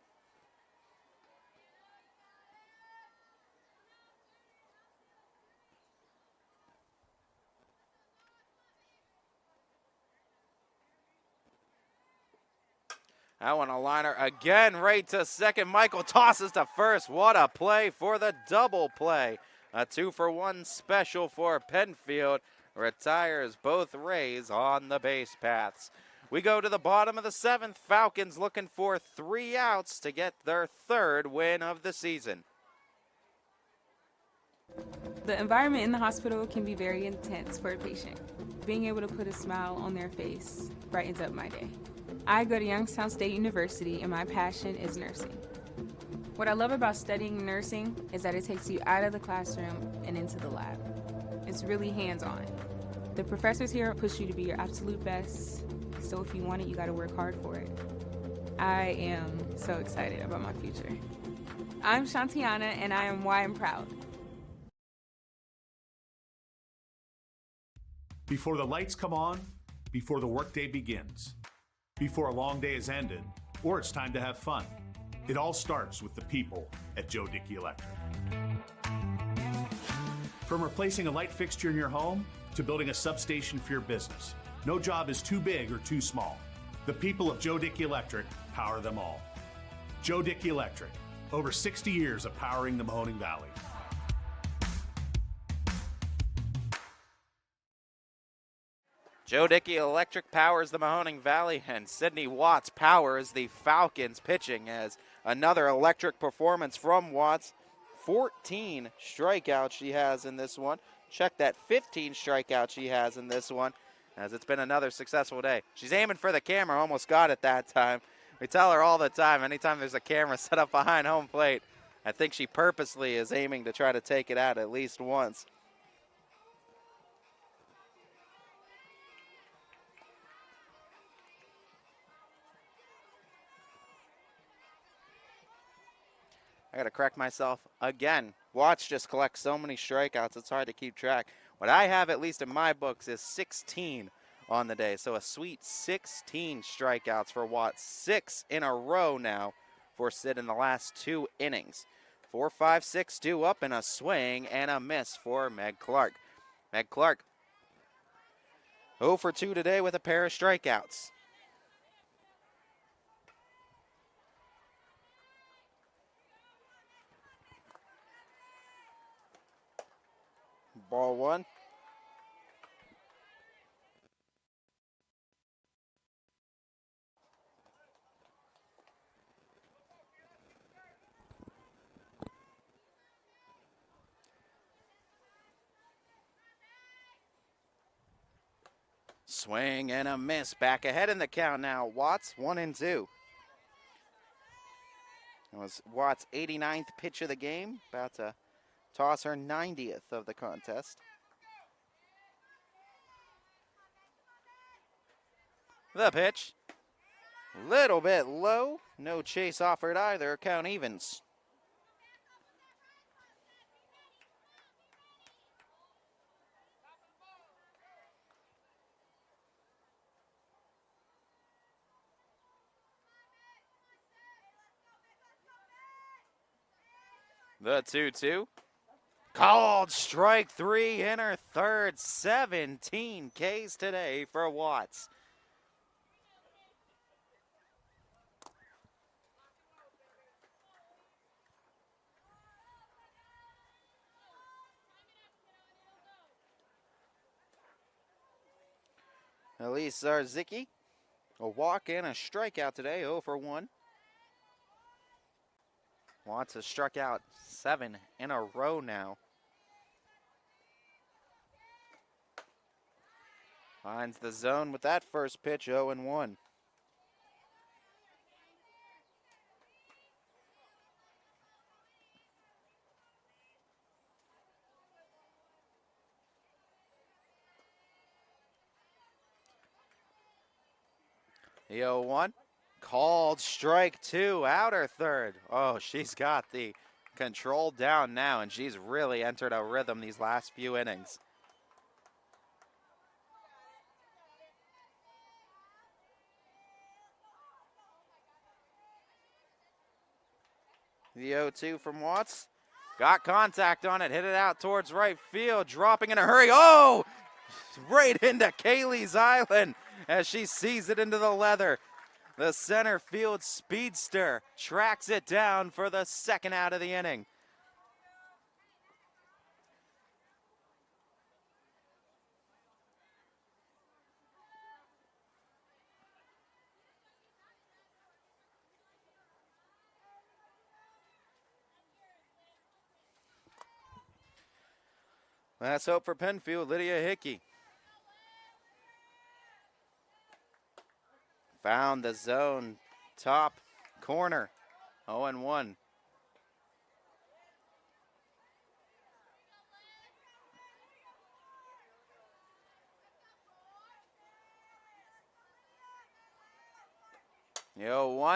[SPEAKER 1] That one a liner again right to second. Michael tosses to first. What a play for the double play. A 2-for-1 special for Penfield. Retires both Rays on the base paths. We go to the bottom of the 7th. Falcons looking for 3 outs to get their 3rd win of the season.
[SPEAKER 13] The environment in the hospital can be very intense for a patient. Being able to put a smile on their face brightens up my day. I go to Youngstown State University and my passion is nursing. What I love about studying nursing is that it takes you out of the classroom and into the lab. It's really hands-on. The professors here push you to be your absolute best, so if you want it, you gotta work hard for it. I am so excited about my future. I'm Shantiana and I am why I'm proud.
[SPEAKER 20] Before the lights come on, before the workday begins, before a long day is ended, or it's time to have fun. It all starts with the people at Joe Dickey Electric. From replacing a light fixture in your home to building a substation for your business, no job is too big or too small. The people of Joe Dickey Electric power them all. Joe Dickey Electric, over 60 years of powering the Mahoning Valley.
[SPEAKER 1] Joe Dickey Electric powers the Mahoning Valley, and Sydney Watts powers the Falcons pitching as another electric performance from Watts. 14 strikeouts she has in this one. Check that, 15 strikeouts she has in this one, as it's been another successful day. She's aiming for the camera, almost got it that time. We tell her all the time, anytime there's a camera set up behind home plate, I think she purposely is aiming to try to take it out at least once. I got to correct myself again. Watts just collects so many strikeouts, it's hard to keep track. What I have, at least in my books, is 16 on the day. So a sweet 16 strikeouts for Watts. 6 in a row now for Sid in the last 2 innings. 4, 5, 6, 2 up and a swing and a miss for Meg Clark. Meg Clark 0 for 2 today with a pair of strikeouts. Ball 1. Swing and a miss. Back ahead in the count now. Watts 1-2. It was Watts' 89th pitch of the game. About to toss her 90th of the contest. The pitch. Little bit low. No chase offered either. Count evens. The 2-2. Called strike 3 in her third. 17 Ks today for Watts. Elise Zarzicki, a walk and a strikeout today, 0 for 1. Watts has struck out 7 in a row now. Finds the zone with that first pitch, 0-1. The 0-1. Called strike 2, outer third. Oh, she's got the control down now, and she's really entered a rhythm these last few innings. The 0-2 from Watts. Got contact on it, hit it out towards right field, dropping in a hurry. Oh! Right into Kaylee's Island as she sees it into the leather. The center field speedster tracks it down for the second out of the inning. Last hope for Penfield, Lydia Hickey. Found the zone top corner. 0-1. One.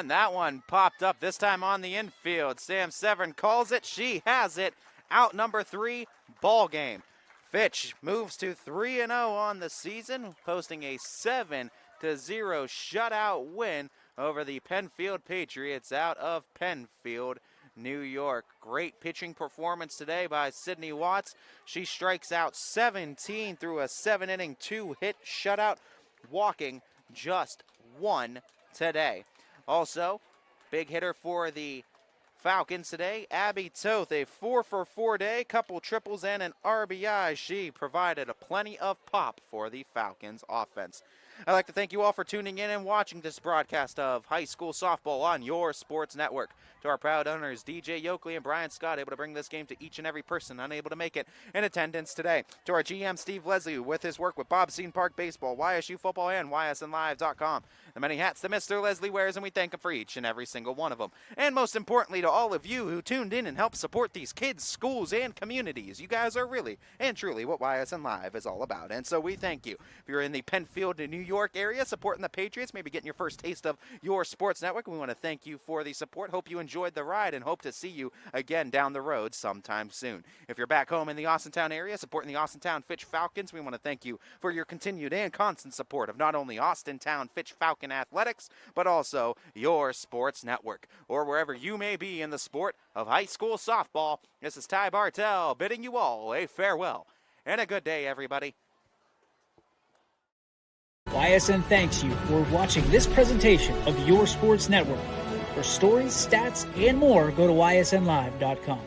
[SPEAKER 1] That one popped up, this time on the infield. Sam Severn calls it. She has it. Out number 3, ball game. Fitch moves to 3-0 on the season, posting a 7-0 shutout win over the Penfield Patriots out of Penfield, New York. Great pitching performance today by Sydney Watts. She strikes out 17 through a 7-inning 2-hit shutout, walking just 1 today. Also, big hitter for the Falcons today, Abby Toth, a 4-for-4 day, couple triples and an RBI. She provided a plenty of pop for the Falcons offense. I'd like to thank you all for tuning in and watching this broadcast of high school softball on your sports network. To our proud owners, DJ Yoakley and Brian Scott, able to bring this game to each and every person unable to make it in attendance today. To our GM, Steve Leslie, with his work with Bobstein Park Baseball, YSU Football, and YSNLive.com. The many hats that Mr. Leslie wears, and we thank him for each and every single one of them. And most importantly, to all of you who tuned in and helped support these kids, schools, and communities. You guys are really and truly what YSN Live is all about. And so we thank you. If you're in the Penfield, New York area supporting the Patriots, maybe getting your first taste of your sports network, we want to thank you for the support. Hope you enjoyed the ride and hope to see you again down the road sometime soon. If you're back home in the Austintown area supporting the Austintown Fitch Falcons, we want to thank you for your continued and constant support of not only Austintown Fitch Falcon athletics, but also your sports network. Or wherever you may be in the sport of high school softball, this is Ty Bartell bidding you all a farewell and a good day, everybody.
[SPEAKER 12] YSN thanks you for watching this presentation of your sports network. For stories, stats, and more, go to ysnlive.com.